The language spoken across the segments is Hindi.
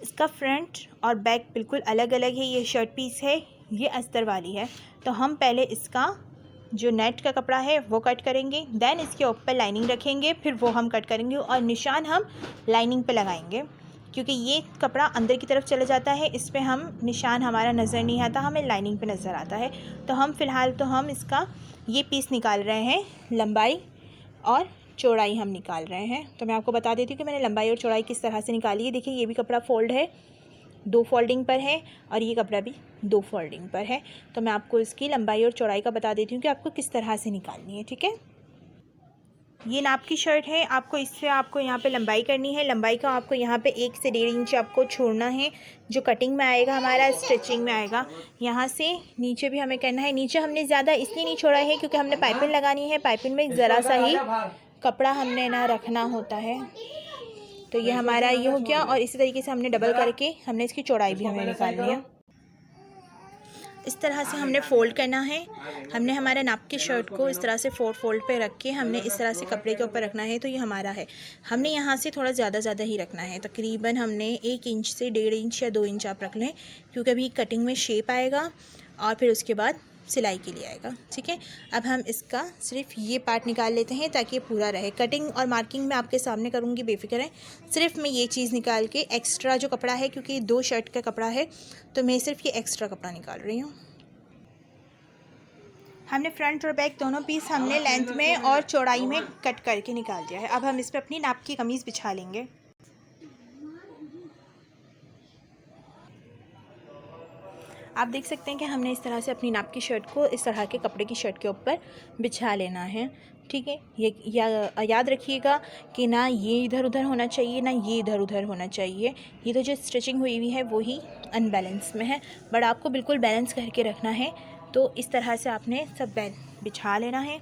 इसका फ्रंट और बैक बिल्कुल अलग अलग है। ये शर्ट पीस है, ये अस्तर वाली है। तो हम पहले इसका जो नेट का कपड़ा है वो कट करेंगे, देन इसके ऊपर लाइनिंग रखेंगे, फिर वो हम कट करेंगे और निशान हम लाइनिंग पे लगाएंगे, क्योंकि ये कपड़ा अंदर की तरफ चला जाता है, इस पे हम निशान हमारा नज़र नहीं आता, हमें लाइनिंग पे नज़र आता है। तो हम फ़िलहाल तो हम इसका ये पीस निकाल रहे हैं, लंबाई और चौड़ाई हम निकाल रहे हैं। तो मैं आपको बता देती हूँ कि मैंने लंबाई और चौड़ाई किस तरह से निकाली है। देखिए, ये भी कपड़ा फोल्ड है, 2 फोल्डिंग पर है, और ये कपड़ा भी 2 फोल्डिंग पर है। तो मैं आपको इसकी लंबाई और चौड़ाई का बता देती हूँ कि आपको किस तरह से निकालनी है, ठीक है। ये नाप की शर्ट है, आपको इससे आपको यहाँ पे लंबाई करनी है। लंबाई का आपको यहाँ पे 1 से 1.5 इंच आपको छोड़ना है, जो कटिंग में आएगा हमारा, स्टिचिंग में आएगा। यहाँ से नीचे भी हमें करना है। नीचे हमने ज़्यादा इसलिए नहीं छोड़ा है क्योंकि हमने पाइपिंग लगानी है, पाइपिंग में ज़रा सा ही कपड़ा हमने ना रखना होता है। तो ये हमारा ये हो गया, और इसी तरीके से हमने डबल करके हमने इसकी चौड़ाई भी हमें निकालनी है। इस तरह से हमने फ़ोल्ड करना है। हमने हमारे नाप की शर्ट को इस तरह से 4 फोल्ड पे रख के हमने इस तरह से कपड़े के ऊपर रखना है। तो ये हमारा है, हमने यहाँ से थोड़ा ज़्यादा ही रखना है। तकरीबन हमने 1 इंच से 1.5 इंच या 2 इंच आप रख लें, क्योंकि अभी कटिंग में शेप आएगा और फिर उसके बाद सिलाई के लिए आएगा, ठीक है। अब हम इसका सिर्फ ये पार्ट निकाल लेते हैं ताकि ये पूरा रहे। कटिंग और मार्किंग मैं आपके सामने करूँगी, बेफिक्र है। सिर्फ मैं ये चीज़ निकाल के एक्स्ट्रा जो कपड़ा है, क्योंकि 2 शर्ट का कपड़ा है, तो मैं सिर्फ ये एक्स्ट्रा कपड़ा निकाल रही हूँ। हमने फ्रंट और बैक दोनों पीस हमने लेंथ में और चौड़ाई में कट करके निकाल दिया है। अब हम इस पर अपनी नाप की कमीज़ बिछा लेंगे। आप देख सकते हैं कि हमने इस तरह से अपनी नाप की शर्ट को इस तरह के कपड़े की शर्ट के ऊपर बिछा लेना है, ठीक है। ये याद रखिएगा कि ना ये इधर उधर होना चाहिए, ना ये इधर उधर होना चाहिए। ये तो जो स्टिचिंग हुई हुई है वही अनबैलेंस में है, बट आपको बिल्कुल बैलेंस करके रखना है। तो इस तरह से आपने सब बिछा लेना है।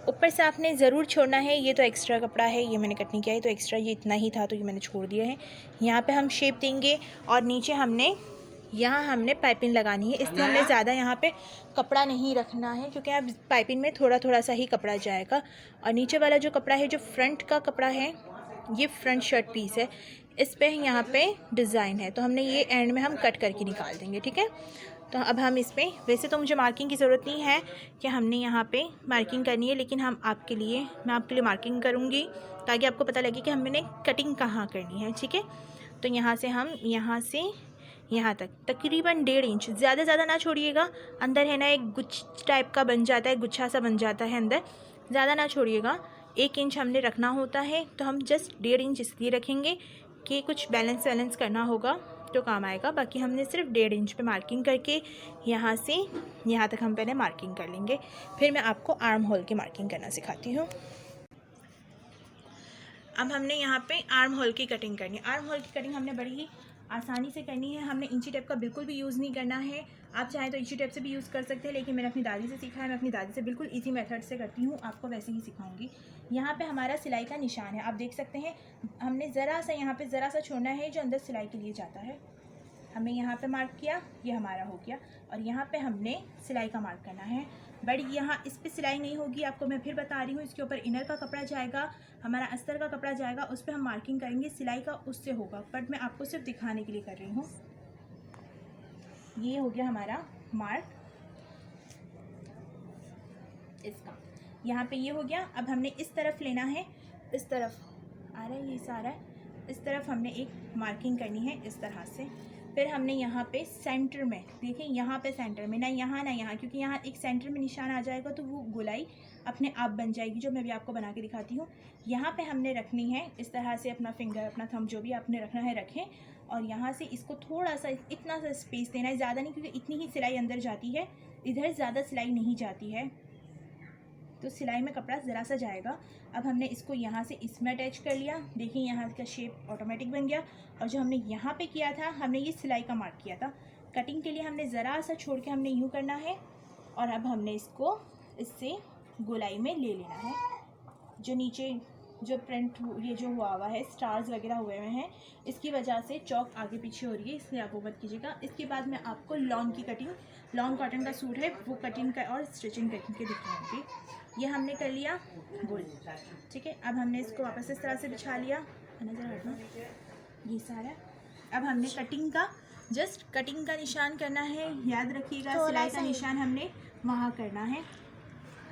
ऊपर से आपने ज़रूर छोड़ना है, ये तो एक्स्ट्रा कपड़ा है, ये मैंने कट नहीं किया है, तो एक्स्ट्रा ये इतना ही था तो ये मैंने छोड़ दिया है। यहाँ पे हम शेप देंगे, और नीचे यहाँ हमने पाइपिंग लगानी है, इसलिए हमने ज़्यादा यहाँ पे कपड़ा नहीं रखना है, क्योंकि अब पाइपिंग में थोड़ा थोड़ा सा ही कपड़ा जाएगा। और नीचे वाला जो कपड़ा है, जो फ्रंट का कपड़ा है, ये फ्रंट शर्ट पीस है, इस पे यहाँ पे डिज़ाइन है, तो हमने ये एंड में हम कट करके निकाल देंगे, ठीक है। तो अब हम इस पर, वैसे तो मुझे मार्किंग की ज़रूरत नहीं है कि हमने यहाँ पे मार्किंग करनी है, लेकिन मैं आपके लिए मार्किंग करूँगी ताकि आपको पता लगे कि हमने कटिंग कहाँ करनी है, ठीक है। तो यहाँ से हम यहाँ तक तकरीबन 1.5 इंच, ज़्यादा ना छोड़िएगा, अंदर है ना एक गुच्छ टाइप का बन जाता है, गुच्छा सा बन जाता है अंदर, ज़्यादा ना छोड़िएगा। 1 इंच हमने रखना होता है, तो हम जस्ट 1.5 इंच इसलिए रखेंगे कि कुछ बैलेंस करना होगा तो काम आएगा। बाकी हमने सिर्फ 1.5 इंच पे मार्किंग करके यहाँ से यहाँ तक हम पहले मार्किंग कर लेंगे, फिर मैं आपको आर्म होल की मार्किंग करना सिखाती हूँ। अब हमने यहाँ पे आर्म होल की कटिंग करनी है। आर्म होल की कटिंग हमने बड़ी ही आसानी से करनी है, हमने इंची टेप का बिल्कुल भी यूज़ नहीं करना है। आप चाहें तो इंची टेप से भी यूज़ कर सकते हैं, लेकिन मैंने अपनी दादी से सीखा है, मैं अपनी दादी से बिल्कुल इजी मेथड से करती हूँ, आपको वैसे ही सिखाऊंगी। यहाँ पे हमारा सिलाई का निशान है, आप देख सकते हैं, हमने ज़रा सा यहाँ पे ज़रा सा छोड़ना है जो अंदर सिलाई के लिए जाता है। हमने यहाँ पे मार्क किया, ये हमारा हो गया, और यहाँ पे हमने सिलाई का मार्क करना है। बट यहाँ इस पे सिलाई नहीं होगी, आपको मैं फिर बता रही हूँ। इसके ऊपर इनर का कपड़ा जाएगा, हमारा अस्तर का कपड़ा जाएगा, उस पर हम मार्किंग करेंगे, सिलाई का उससे होगा, बट मैं आपको सिर्फ दिखाने के लिए कर रही हूँ। ये हो गया हमारा मार्क इसका, यहाँ पे ये हो गया। अब हमने इस तरफ लेना है, इस तरफ आ रहा है, ये सारा है, इस तरफ हमने एक मार्किंग करनी है इस तरह से। फिर हमने यहाँ पे सेंटर में, देखिए यहाँ पे सेंटर में, ना यहाँ, क्योंकि यहाँ एक सेंटर में निशान आ जाएगा तो वो गोलाई अपने आप बन जाएगी, जो मैं अभी आपको बना के दिखाती हूँ। यहाँ पे हमने रखनी है इस तरह से, अपना फिंगर, अपना थंब, जो भी आपने रखना है रखें, और यहाँ से इसको थोड़ा सा इतना सा स्पेस देना है, ज़्यादा नहीं, क्योंकि इतनी ही सिलाई अंदर जाती है, इधर ज़्यादा सिलाई नहीं जाती है, तो सिलाई में कपड़ा ज़रा सा जाएगा। अब हमने इसको यहाँ से इसमें अटैच कर लिया, देखिए यहाँ का शेप ऑटोमेटिक बन गया। और जो हमने यहाँ पे किया था, हमने ये सिलाई का मार्क किया था, कटिंग के लिए हमने ज़रा सा छोड़ के हमने यूँ करना है, और अब हमने इसको इससे गोलाई में ले लेना है। जो नीचे जो प्रिंट ये जो हुआ है, स्टार्स वगैरह हुए हैं, इसकी वजह से चौक आगे पीछे हो रही है, इसलिए आप वो मत कीजिएगा। इसके बाद मैं आपको लॉन की कटिंग, लॉन कॉटन का सूट है, वो कटिंग का और स्टिचिंग करके दिखाऊंगी। ये हमने कर लिया गोल, ठीक है। अब हमने इसको वापस इस तरह से बिछा लिया, नज़र हटना, ये सारा। अब हमने कटिंग का जस्ट कटिंग का निशान करना है, याद रखिएगा सिलाई का निशान हमने वहाँ करना है।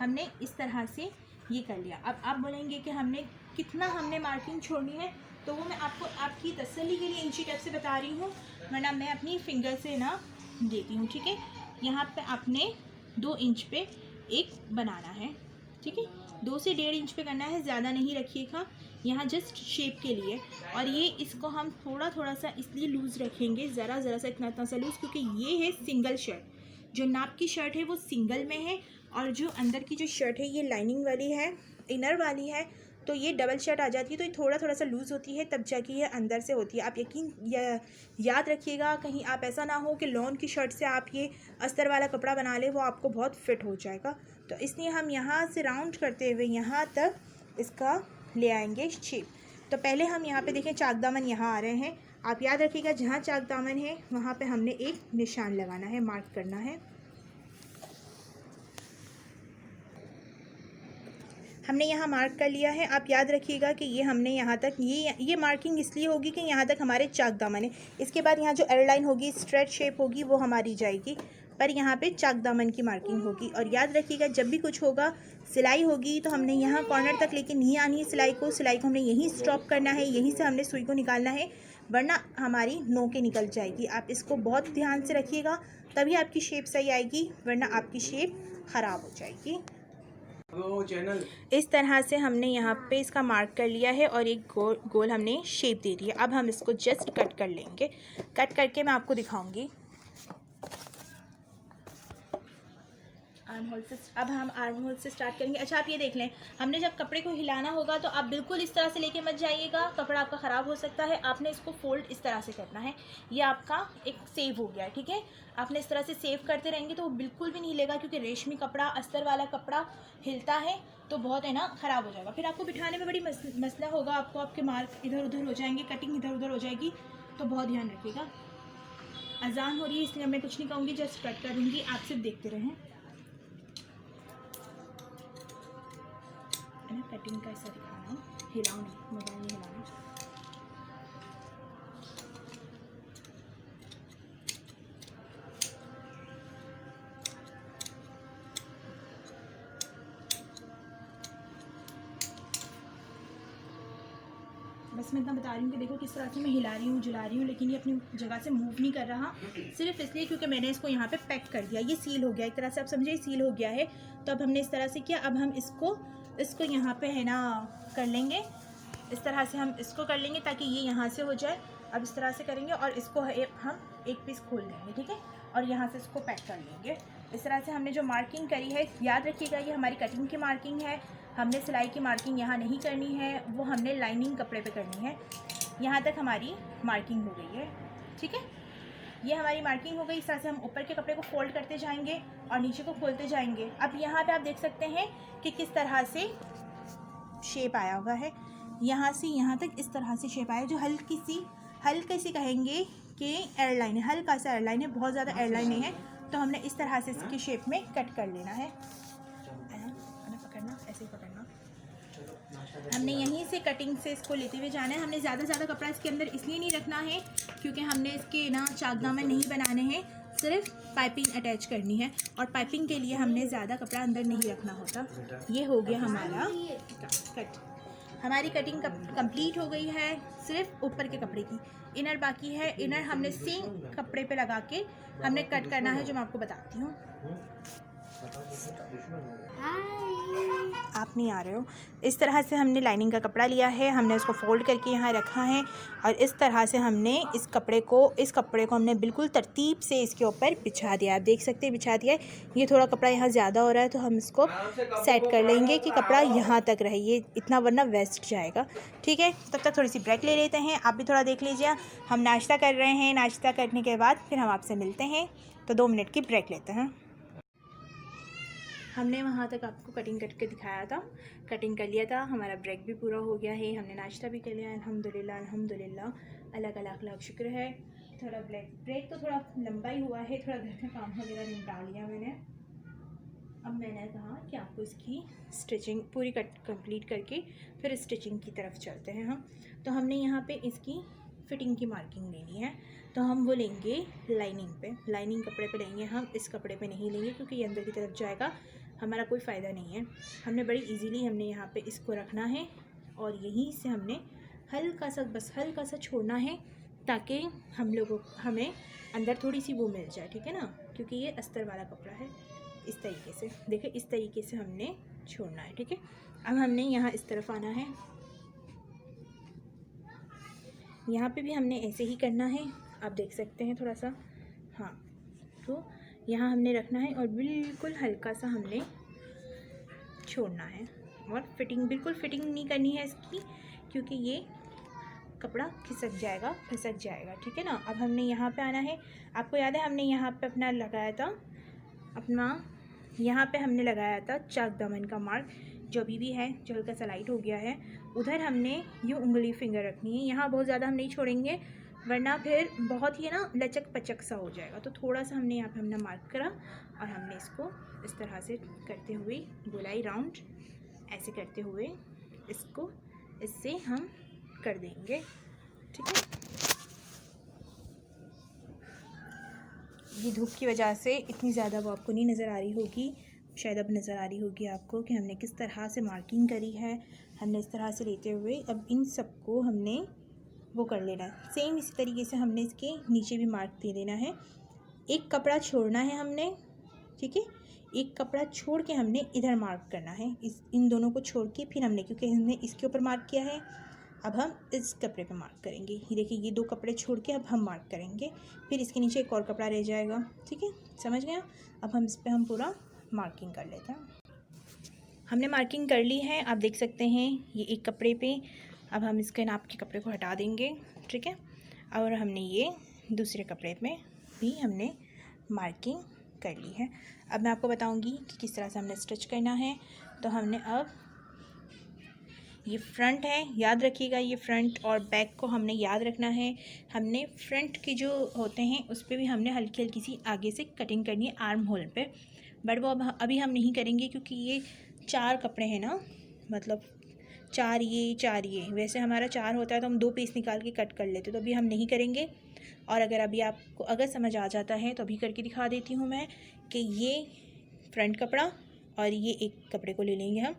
हमने इस तरह से ये कर लिया। अब आप बोलेंगे कि हमने कितना हमने मार्किंग छोड़नी है, तो वो मैं आपको आपकी तसल्ली के लिए इंची टेप से बता रही हूँ, वरना मैं अपनी फिंगर से ना देती हूँ। ठीक है, यहाँ पे आपने 2 इंच पे एक बनाना है। ठीक है, 2 से 1.5 इंच पे करना है, ज़्यादा नहीं रखिएगा, यहाँ जस्ट शेप के लिए। और ये इसको हम थोड़ा थोड़ा सा इसलिए लूज़ रखेंगे, ज़रा सा इतना सा लूज़, क्योंकि ये है सिंगल शर्ट। जो नाप की शर्ट है वो सिंगल में है, और जो अंदर की जो शर्ट है ये लाइनिंग वाली है, इनर वाली है, तो ये डबल शर्ट आ जाती है। तो ये थोड़ा सा लूज़ होती है, तब जाके ये अंदर से होती है। आप याद रखिएगा, कहीं आप ऐसा ना हो कि लॉन की शर्ट से आप ये अस्तर वाला कपड़ा बना ले, वो आपको बहुत फिट हो जाएगा। तो इसलिए हम यहाँ से राउंड करते हुए यहाँ तक इसका ले आएंगे शेप। तो पहले हम यहाँ पे देखें चाक दामन यहाँ आ रहे हैं। आप याद रखिएगा, जहाँ चाक दामन है वहाँ पे हमने एक निशान लगाना है, मार्क करना है। हमने यहाँ मार्क कर लिया है। आप याद रखिएगा कि ये हमने यहाँ तक ये मार्किंग इसलिए होगी कि यहाँ तक हमारे चाक दामन है। इसके बाद यहाँ जो एयरलाइन होगी, स्ट्रेट शेप होगी, वो हमारी जाएगी, पर यहाँ पे चाक दामन की मार्किंग होगी। और याद रखिएगा, जब भी कुछ होगा, सिलाई होगी, तो हमने यहाँ कॉर्नर तक लेके नहीं आनी है सिलाई को हमने यहीं स्टॉप करना है, यहीं से हमने सुई को निकालना है, वरना हमारी नोकें निकल जाएगी। आप इसको बहुत ध्यान से रखिएगा, तभी आपकी शेप सही आएगी, वरना आपकी शेप ख़राब हो जाएगी। इस तरह से हमने यहाँ पे इसका मार्क कर लिया है और एक गोल हमने शेप दे दी है। अब हम इसको जस्ट कट कर लेंगे। कट करके मैं आपको दिखाऊंगी। अब हम आर्म होल से स्टार्ट करेंगे। अच्छा, आप ये देख लें, हमने जब कपड़े को हिलाना होगा तो आप बिल्कुल इस तरह से लेके मत जाइएगा, कपड़ा आपका ख़राब हो सकता है। आपने इसको फोल्ड इस तरह से करना है। ये आपका एक सेव हो गया है। ठीक है, आपने इस तरह से सेव करते रहेंगे तो वो बिल्कुल भी नहीं हिलेगा, क्योंकि रेशमी कपड़ा, अस्तर वाला कपड़ा हिलता है तो बहुत है ना ख़राब हो जाएगा। फिर आपको बिठाने में बड़ी मसला होगा, आपको आपके मार्क इधर उधर हो जाएंगे, कटिंग इधर उधर हो जाएगी, तो बहुत ध्यान रखिएगा। अजान हो रही है इसलिए मैं कुछ नहीं कहूँगी, जस्ट कट कर दूँगी, आप सिर्फ देखते रहें। कटिंग का ऐसा दिखाना, हिलाऊं नहीं, मोबाइल नहीं हिलाना। बस मैं इतना बता रही हूँ कि देखो किस तरह से मैं हिला रही हूँ, जुला रही हूँ, लेकिन ये अपनी जगह से मूव नहीं कर रहा, सिर्फ इसलिए क्योंकि मैंने इसको यहाँ पे पैक कर दिया। ये सील हो गया, एक तरह से आप समझे सील हो गया है। तो अब हमने इस तरह से किया। अब हम इसको यहाँ पे है ना कर लेंगे, इस तरह से हम इसको कर लेंगे ताकि ये यहाँ से हो जाए। अब इस तरह से करेंगे और इसको हम एक पीस खोल लेंगे। ठीक है, और यहाँ से इसको पैक कर लेंगे। इस तरह से हमने जो मार्किंग करी है, याद रखिएगा ये हमारी कटिंग की मार्किंग है, हमने सिलाई की मार्किंग यहाँ नहीं करनी है, वो हमने लाइनिंग कपड़े पे करनी है। यहाँ तक हमारी मार्किंग हो गई है। ठीक है, ये हमारी मार्किंग हो गई। इस तरह से हम ऊपर के कपड़े को फोल्ड करते जाएंगे और नीचे को खोलते जाएंगे। अब यहाँ पे आप देख सकते हैं कि किस तरह से शेप आया हुआ है, यहाँ से यहाँ तक इस तरह से शेप आया, जो हल्की सी कहेंगे कि एयरलाइन है, हल्का सा एयरलाइन है, बहुत ज़्यादा एयरलाइन नहीं है। तो हमने इस तरह से इसकी शेप में कट कर लेना है। पकड़ना, ऐसे ही पकड़ना। हमने यहीं से कटिंग से इसको लेते हुए जाना है। हमने ज़्यादा कपड़ा इसके अंदर इसलिए नहीं रखना है क्योंकि हमने इसके ना चाकदामन नहीं बनाने हैं, सिर्फ पाइपिंग अटैच करनी है, और पाइपिंग के लिए हमने ज़्यादा कपड़ा अंदर नहीं रखना होता। ये हो गया हमारा कट। हमारी कटिंग कंप्लीट हो गई है, सिर्फ ऊपर के कपड़े की। इनर बाकी है। इनर हमने सेम कपड़े पे लगा के हमने कट करना है, जो मैं आपको बताती हूँ। आप नहीं आ रहे हो। इस तरह से हमने लाइनिंग का कपड़ा लिया है, हमने उसको फोल्ड करके यहाँ रखा है, और इस तरह से हमने इस कपड़े को हमने बिल्कुल तरतीब से इसके ऊपर बिछा दिया। आप देख सकते हैं बिछा दिया है। ये थोड़ा कपड़ा यहाँ ज़्यादा हो रहा है तो हम इसको सेट कर लेंगे कि कपड़ा यहाँ तक रहे, ये इतना वरना वेस्ट जाएगा। ठीक है, तब तक थोड़ी सी ब्रेक ले लेते हैं। आप भी थोड़ा देख लीजिए। हम नाश्ता कर रहे हैं, नाश्ता करने के बाद फिर हम आपसे मिलते हैं। तो 2 मिनट की ब्रेक लेते हैं। हमने वहाँ तक आपको कटिंग करके दिखाया था, कटिंग कर लिया था, हमारा ब्रेक भी पूरा हो गया है, हमने नाश्ता भी कर लिया। अल्हम्दुलिल्लाह अल्हम्दुलिल्लाह, अल्लाह का लाख लाख शुक्र है। थोड़ा ब्रेक तो थोड़ा लंबा ही हुआ है, थोड़ा घर का काम वगैरह निपटा लिया मैंने। अब मैंने कहा कि आपको इसकी स्टिचिंग पूरी कंप्लीट करके फिर स्टिचिंग की तरफ चलते हैं हम। तो हमने यहाँ पे इसकी फिटिंग की मार्किंग लेनी है तो हम वो लेंगे लाइनिंग पे, लाइनिंग कपड़े पे लेंगे हम, इस कपड़े पे नहीं लेंगे क्योंकि ये अंदर की तरफ जाएगा, हमारा कोई फ़ायदा नहीं है। हमने बड़ी इजीली हमने यहाँ पे इसको रखना है और यहीं से हमने हल्का सा, बस हल्का सा छोड़ना है ताकि हम लोगों हमें अंदर थोड़ी सी वो मिल जाए, ठीक है ना, क्योंकि ये अस्तर वाला कपड़ा है। इस तरीके से देखिए, इस तरीके से हमने छोड़ना है, ठीक है। अब हमने यहाँ इस तरफ आना है, यहाँ पे भी हमने ऐसे ही करना है, आप देख सकते हैं थोड़ा सा, हाँ। तो यहाँ हमने रखना है और बिल्कुल हल्का सा हमने छोड़ना है और फिटिंग, बिल्कुल फिटिंग नहीं करनी है इसकी क्योंकि ये कपड़ा खिसक जाएगा, फिसक जाएगा, ठीक है ना। अब हमने यहाँ पे आना है, आपको याद है हमने यहाँ पे अपना लगाया था, यहाँ पे हमने लगाया था चाक दामन का मार्क, जो भी है, जो हल्का सा लाइट हो गया है, उधर हमने ये उंगली फिंगर रखनी है। यहाँ बहुत ज़्यादा हम नहीं छोड़ेंगे वरना फिर बहुत ही ना लचक पचक सा हो जाएगा, तो थोड़ा सा हमने यहाँ पे हमने मार्क करा और हमने इसको इस तरह से करते हुए गोलाई राउंड ऐसे करते हुए इसको इससे हम कर देंगे, ठीक है। ये धूप की वजह से इतनी ज़्यादा वो आपको नहीं नज़र आ रही होगी, शायद अब नज़र आ रही होगी आपको कि हमने किस तरह से मार्किंग करी है। हमने इस तरह से लेते हुए अब इन सबको हमने वो कर लेना है, सेम इसी तरीके से हमने इसके नीचे भी मार्क दे देना है। एक कपड़ा छोड़ना है हमने, ठीक है, एक कपड़ा छोड़ के हमने इधर मार्क करना है, इन दोनों को छोड़ के फिर हमने, क्योंकि हमने इसके ऊपर मार्क किया है, अब हम इस कपड़े पे मार्क करेंगे। ये देखिए, ये 2 कपड़े छोड़ के अब हम मार्क करेंगे, फिर इसके नीचे एक और कपड़ा रह जाएगा, ठीक है, समझ गया। अब हम इस पर हम पूरा मार्किंग कर लेते हैं। हमने मार्किंग कर ली है, आप देख सकते हैं ये एक कपड़े पे। अब हम इसके नाप के कपड़े को हटा देंगे, ठीक है, और हमने ये दूसरे कपड़े में भी हमने मार्किंग कर ली है। अब मैं आपको बताऊंगी कि किस तरह से हमने स्टिच करना है। तो हमने अब ये फ्रंट है, याद रखिएगा, ये फ्रंट और बैक को हमने याद रखना है। हमने फ्रंट के जो होते हैं उस पर भी हमने हल्की हल्की सी आगे से कटिंग करनी है आर्म होल पे, बट वो अब अभी हम नहीं करेंगे क्योंकि ये 4 कपड़े हैं ना, मतलब 4 ये, वैसे हमारा 4 होता है तो हम 2 पीस निकाल के कट कर लेते, तो अभी हम नहीं करेंगे। और अगर अभी आपको अगर समझ आ जाता है तो अभी करके दिखा देती हूँ मैं कि ये फ्रंट कपड़ा और ये एक कपड़े को ले लेंगे हम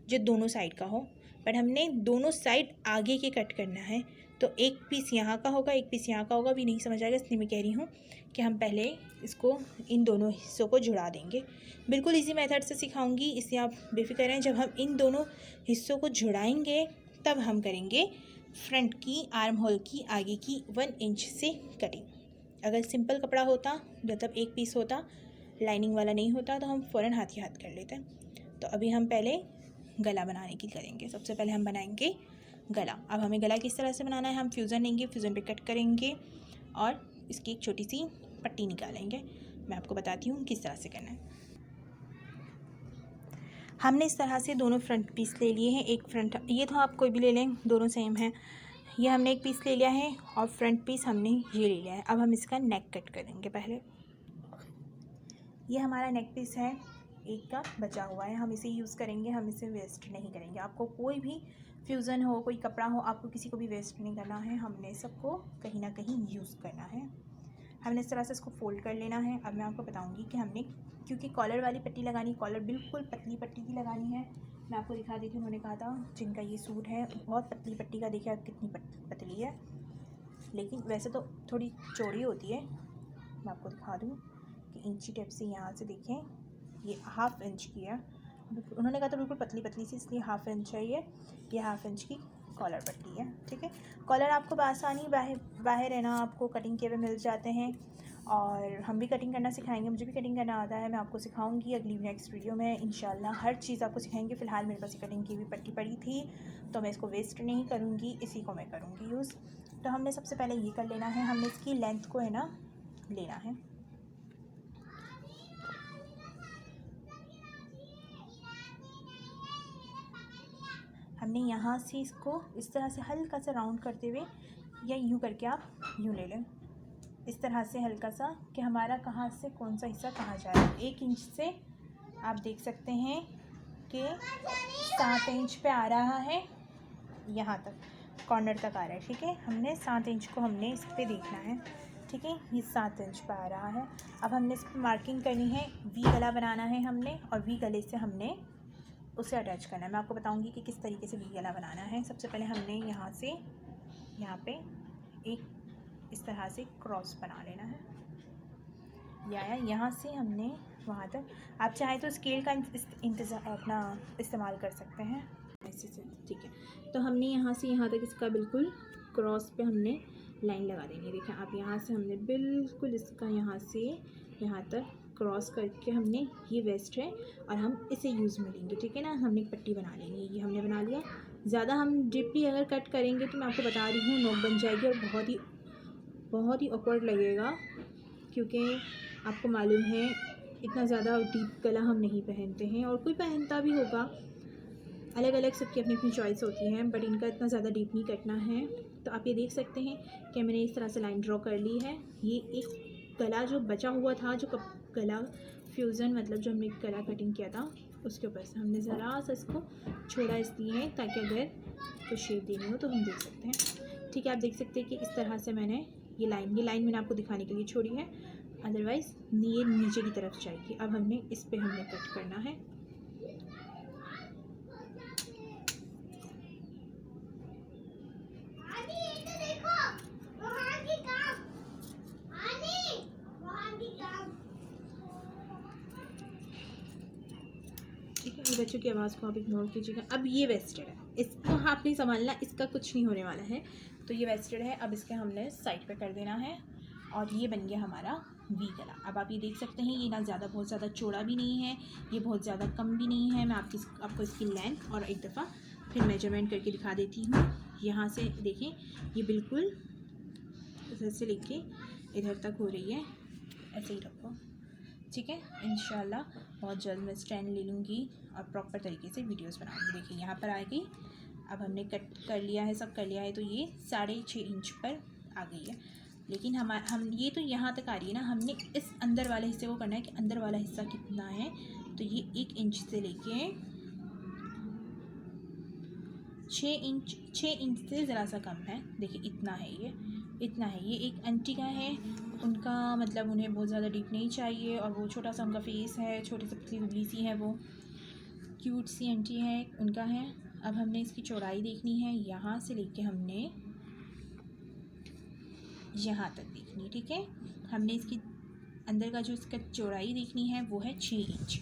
जो दोनों साइड का हो, बट हमने दोनों साइड आगे के कट करना है, तो एक पीस यहाँ का होगा, एक पीस यहाँ का होगा, भी नहीं समझ आएगा, इसलिए मैं कह रही हूँ कि हम पहले इसको इन दोनों हिस्सों को जुड़ा देंगे। बिल्कुल इसी मेथड से सिखाऊंगी, इसलिए आप बेफिक्र रहें। जब हम इन दोनों हिस्सों को जुड़ाएंगे तब हम करेंगे फ्रंट की आर्म होल की आगे की 1 इंच से कटिंग। अगर सिंपल कपड़ा होता, मतलब एक पीस होता, लाइनिंग वाला नहीं होता, तो हम फ़ौरन हाथ ही हाथ कर लेते हैं। तो अभी हम पहले गला बनाने की करेंगे। सबसे पहले हम बनाएंगे गला। अब हमें गला किस तरह से बनाना है, हम फ्यूज़न लेंगे, फ्यूज़न पे कट करेंगे और इसकी एक छोटी सी पट्टी निकालेंगे। मैं आपको बताती हूँ किस तरह से करना है। हमने इस तरह से दोनों फ्रंट पीस ले लिए हैं, एक फ्रंट, ये तो आप कोई भी ले लें, दोनों सेम है। ये हमने एक पीस ले लिया है और फ्रंट पीस हमने ये ले लिया है। अब हम इसका नेक कट करेंगे। पहले ये हमारा नेक पीस है, एक का बचा हुआ है, हम इसे यूज़ करेंगे, हम इसे वेस्ट नहीं करेंगे। आपको कोई भी फ्यूज़न हो, कोई कपड़ा हो, आपको किसी को भी वेस्ट नहीं करना है, हमने सबको कहीं ना कहीं यूज़ करना है। हमने इस तरह से इसको फोल्ड कर लेना है। अब मैं आपको बताऊंगी कि हमने, क्योंकि कॉलर वाली पट्टी लगानी, कॉलर बिल्कुल पतली पट्टी की लगानी है। मैं आपको दिखा देती हूँ, उन्होंने कहा था जिनका ये सूट है बहुत पतली पट्टी का, देखिए कितनी पतली है, लेकिन वैसे तो थोड़ी चौड़ी होती है। मैं आपको दिखा दूँ कि इंची टेप से यहाँ से देखें, ये 1/2 इंच की है, उन्होंने कहा था बिल्कुल पतली पतली सी, इसलिए 1/2 इंच है ये 1/2 इंच की कॉलर पट्टी है, ठीक है। कॉलर आपको बआसानी बाहर है ना, आपको कटिंग के हुए मिल जाते हैं, और हम भी कटिंग करना सिखाएंगे, मुझे भी कटिंग करना आता है, मैं आपको सिखाऊंगी अगली नेक्स्ट वीडियो में इंशाल्लाह, हर चीज़ आपको सिखाएंगे। फ़िलहाल मेरे पास कटिंग की हुई पट्टी पड़ी थी तो मैं इसको वेस्ट नहीं करूँगी, इसी को मैं करूँगी यूज़। तो हमने सबसे पहले ये कर लेना है, हमने इसकी लेंथ को है ना लेना है। हमने यहाँ से इसको इस तरह से हल्का सा राउंड करते हुए, या यूँ करके आप यूँ ले लें, इस तरह से हल्का सा, कि हमारा कहाँ से कौन सा हिस्सा कहाँ जाए। 1 इंच से आप देख सकते हैं कि 7 इंच पे आ रहा है यहाँ तक, कॉर्नर तक आ रहा है, ठीक है। हमने 7 इंच को हमने इस पर देखना है, ठीक है। ये 7 इंच पर आ रहा है। अब हमने इस पर मार्किंग करनी है, वी गला बनाना है हमने, और वी गले से हमने उसे अटैच करना है। मैं आपको बताऊंगी कि किस तरीके से वी गला बनाना है। सबसे पहले हमने यहाँ से यहाँ पे एक इस तरह से क्रॉस बना लेना है, या यहाँ से हमने वहाँ तक। आप चाहें तो स्केल का अपना इस्तेमाल कर सकते हैं ऐसे से, ठीक है। तो हमने यहाँ से यहाँ तक इसका बिल्कुल क्रॉस पे हमने लाइन लगा देनी है। देखिए आप, यहाँ से हमने बिल्कुल इसका यहाँ से यहाँ तक क्रॉस करके हमने, ये वेस्ट है और हम इसे यूज़ में लेंगे, ठीक है ना। हमने एक पट्टी बना लेनी है, ये हमने बना लिया। ज़्यादा हम डीपली अगर कट करेंगे तो मैं आपको बता रही हूँ नोक बन जाएगी और बहुत ही ऑकवर्ड लगेगा, क्योंकि आपको मालूम है इतना ज़्यादा डीप गला हम नहीं पहनते हैं, और कोई पहनता भी होगा, अलग अलग सबकी अपनी अपनी चॉइस होती है, बट इनका इतना ज़्यादा डीप नहीं कटना है। तो आप ये देख सकते हैं कि मैंने इस तरह से लाइन ड्रॉ कर ली है। ये एक गला जो बचा हुआ था, जो गला फ्यूज़न मतलब जो हमने गला कटिंग किया था, उसके ऊपर से हमने ज़रा सा इसको छोड़ा इसलिए ताकि अगर कोई शेप देनी हो तो हम देख सकते हैं, ठीक है। आप देख सकते हैं कि इस तरह से मैंने ये लाइन मैंने आपको दिखाने के लिए छोड़ी है, अदरवाइज़ ये नीचे की तरफ जाएगी। अब हमने इस पे हमने कट करना है। ठीक है, बच्चों की आवाज़ को आप इग्नोर कीजिएगा। अब ये वेस्टेड है, इसको आपने संभालना, इसका कुछ नहीं होने वाला है। तो ये वेस्टेड है, अब इसके हमने साइड पे कर देना है, और ये बन गया हमारा वी गला। अब आप ये देख सकते हैं, ये ना ज़्यादा बहुत ज़्यादा चौड़ा भी नहीं है, ये बहुत ज़्यादा कम भी नहीं है। मैं आपको इसकी लेंथ और एक दफ़ा फिर मेजरमेंट करके दिखा देती हूँ। यहाँ से देखें, ये बिल्कुल इधर से लेके इधर तक हो रही है, ऐसे ही रखो, ठीक है। इंशाल्लाह बहुत जल्द मैं स्टैंड ले लूँगी और प्रॉपर तरीके से वीडियोस बनाऊँगी। देखिए यहाँ पर आ गई। अब हमने कट कर लिया है, सब कर लिया है, तो ये 6.5 इंच पर आ गई है। लेकिन हम ये तो यहाँ तक आ रही है ना, हमने इस अंदर वाले हिस्से को करना है कि अंदर वाला हिस्सा कितना है। तो ये 1 इंच से लेके 6 इंच से ज़रा सा कम है। देखिए इतना है, ये इतना है। ये एक आंटी का है, उनका मतलब उन्हें बहुत ज़्यादा डीप नहीं चाहिए, और वो छोटा सा उनका फेस है, छोटी सी पतली दुबली सी है, वो क्यूट सी आंटी है, उनका है। अब हमने इसकी चौड़ाई देखनी है, यहाँ से लेके हमने यहाँ तक देखनी, ठीक है। हमने इसकी अंदर का जो इसका चौड़ाई देखनी है वो है 6 इंच,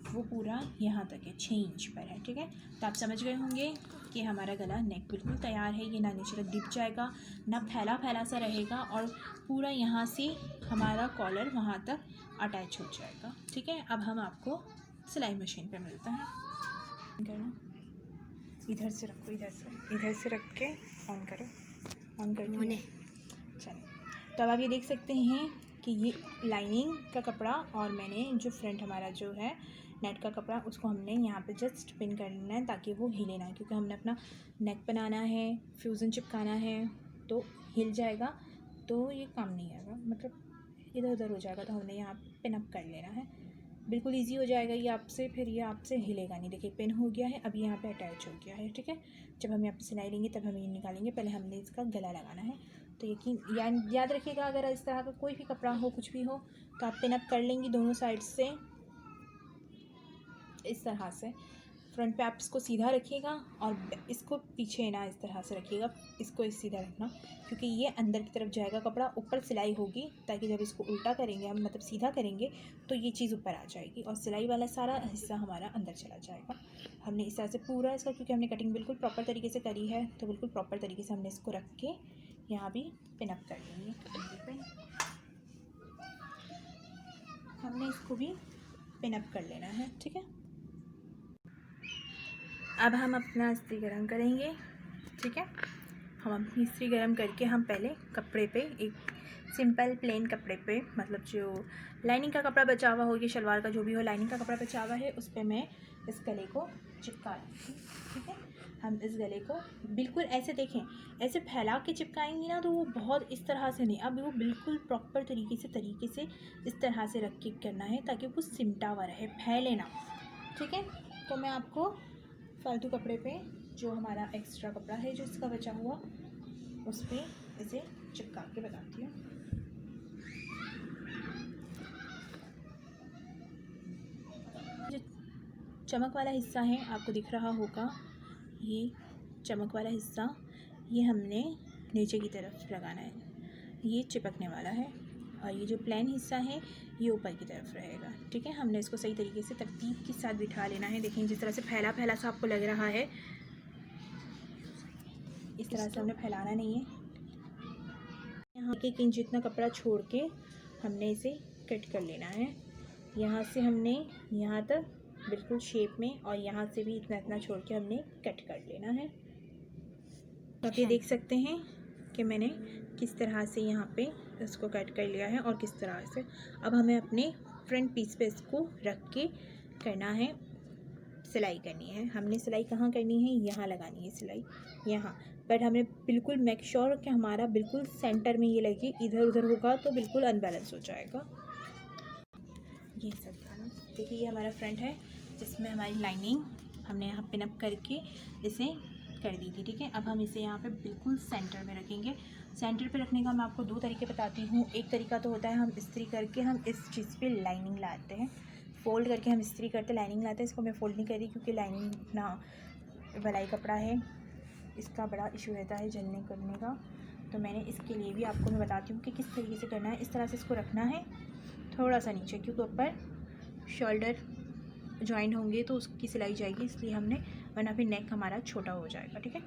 वो पूरा यहाँ तक है, 6 इंच पर है, ठीक है। तो आप समझ गए होंगे कि हमारा गला नेक बिल्कुल तैयार है। ये ना नीचे तक डिप जाएगा, ना फैला सा रहेगा, और पूरा यहाँ से हमारा कॉलर वहाँ तक अटैच हो जाएगा, ठीक है। अब हम आपको सिलाई मशीन पे मिलते हैं। इधर से रखो, इधर से रख के ऑन करो, ऑन कर चलिए। तो अब आप ये देख सकते हैं कि ये लाइनिंग का कपड़ा और मैंने जो फ्रंट हमारा जो है नेट का कपड़ा, उसको हमने यहाँ पे जस्ट पिन करना है ताकि वो हिले ना, क्योंकि हमने अपना नेक बनाना है, फ्यूज़न चिपकाना है, तो हिल जाएगा तो ये काम नहीं आएगा, मतलब इधर उधर हो जाएगा। तो हमने यहाँ पिन अप कर लेना है, बिल्कुल इजी हो जाएगा ये आपसे, फिर ये आपसे हिलेगा नहीं। देखिए पिन हो गया है, अब यहाँ पे अटैच हो गया है, ठीक है। जब हम यहाँ पे सिलाई लेंगे तब हम ये निकालेंगे, पहले हमने इसका गला लगाना है। तो यकीन याद रखिएगा, अगर इस तरह का कोई भी कपड़ा हो, कुछ भी हो, तो आप पिन अप कर लेंगी दोनों साइड से इस तरह से। फ्रंट पे आप इसको सीधा रखिएगा और इसको पीछे ना इस तरह से रखिएगा, इसको इस सीधा रखना, क्योंकि ये अंदर की तरफ जाएगा कपड़ा, ऊपर सिलाई होगी, ताकि जब इसको उल्टा करेंगे हम, मतलब सीधा करेंगे, तो ये चीज़ ऊपर आ जाएगी और सिलाई वाला सारा हिस्सा हमारा अंदर चला जाएगा। हमने इस तरह से पूरा इसका, क्योंकि हमने कटिंग बिल्कुल प्रॉपर तरीके से करी है, तो बिल्कुल प्रॉपर तरीके से हमने इसको रख के यहाँ भी पिन अप कर लेंगे। हमने इसको भी पिन अप कर लेना है, ठीक है। अब हम अपना इस्त्री गरम करेंगे, ठीक है। हम अपनी इस्त्री गरम करके हम पहले कपड़े पे, एक सिंपल प्लेन कपड़े पे, मतलब जो लाइनिंग का कपड़ा बचा हुआ हो, ये शलवार का जो भी हो, लाइनिंग का कपड़ा बचा हुआ है, उस पर मैं इस गले को चिपका लूँगी, ठीक है। हम इस गले को बिल्कुल ऐसे देखें, ऐसे फैला के चिपकाएंगी ना, तो वो बहुत इस तरह से नहीं, अब वो बिल्कुल प्रॉपर तरीके से इस तरह से रख के करना है, ताकि वो सिमटा हुआ रहे, फैले ना, ठीक है। तो मैं आपको फालतू कपड़े पे जो हमारा एक्स्ट्रा कपड़ा है जो इसका बचा हुआ, उस पर इसे चिपका के बताती हूँ। जो चमक वाला हिस्सा है आपको दिख रहा होगा, ये चमक वाला हिस्सा ये हमने नीचे की तरफ लगाना है, ये चिपकने वाला है। और ये जो प्लेन हिस्सा है ये ऊपर की तरफ रहेगा। ठीक है, हमने इसको सही तरीके से तरतीब के साथ बिठा लेना है। देखें जिस तरह से फैला फैला सा आपको लग रहा है, इस तरह से हमने फैलाना नहीं है। यहाँ 1 इंच जितना कपड़ा छोड़ के हमने इसे कट कर लेना है। यहाँ से हमने यहाँ तक बिल्कुल शेप में, और यहाँ से भी इतना इतना छोड़ के हमने कट कर लेना है। तो आप ये देख सकते हैं कि मैंने किस तरह से यहाँ पे इसको कट कर लिया है और किस तरह से। अब हमें अपने फ्रंट पीस पे इसको रख के करना है, सिलाई करनी है। हमने सिलाई कहाँ करनी है, यहाँ लगानी है सिलाई, यहाँ। बट हमें बिल्कुल मेक श्योर कि हमारा बिल्कुल सेंटर में ये लगे, इधर उधर होगा तो बिल्कुल अनबैलेंस हो जाएगा। ये सब था। देखिए ये हमारा फ्रंट है जिसमें हमारी लाइनिंग हमने यहाँ पिन अप करके इसे कर दी थी। ठीक है, अब हम इसे यहाँ पे बिल्कुल सेंटर में रखेंगे। सेंटर पे रखने का मैं आपको 2 तरीके बताती हूँ। एक तरीका तो होता है हम इस्त्री करके हम इस चीज़ पे लाइनिंग लाते हैं, फ़ोल्ड करके हम इस्त्री करते लाइनिंग लाते हैं। इसको मैं फ़ोल्ड नहीं कर रही क्योंकि लाइनिंग ना भलाई कपड़ा है, इसका बड़ा इशू रहता है जलने करने का। तो मैंने इसके लिए भी आपको मैं बताती हूँ कि किस तरीके से करना है। इस तरह से इसको रखना है थोड़ा सा नीचे, क्योंकि ऊपर शोल्डर जॉइंट होंगे तो उसकी सिलाई जाएगी, इसलिए हमने, वरना फिर नेक हमारा छोटा हो जाएगा। ठीक है,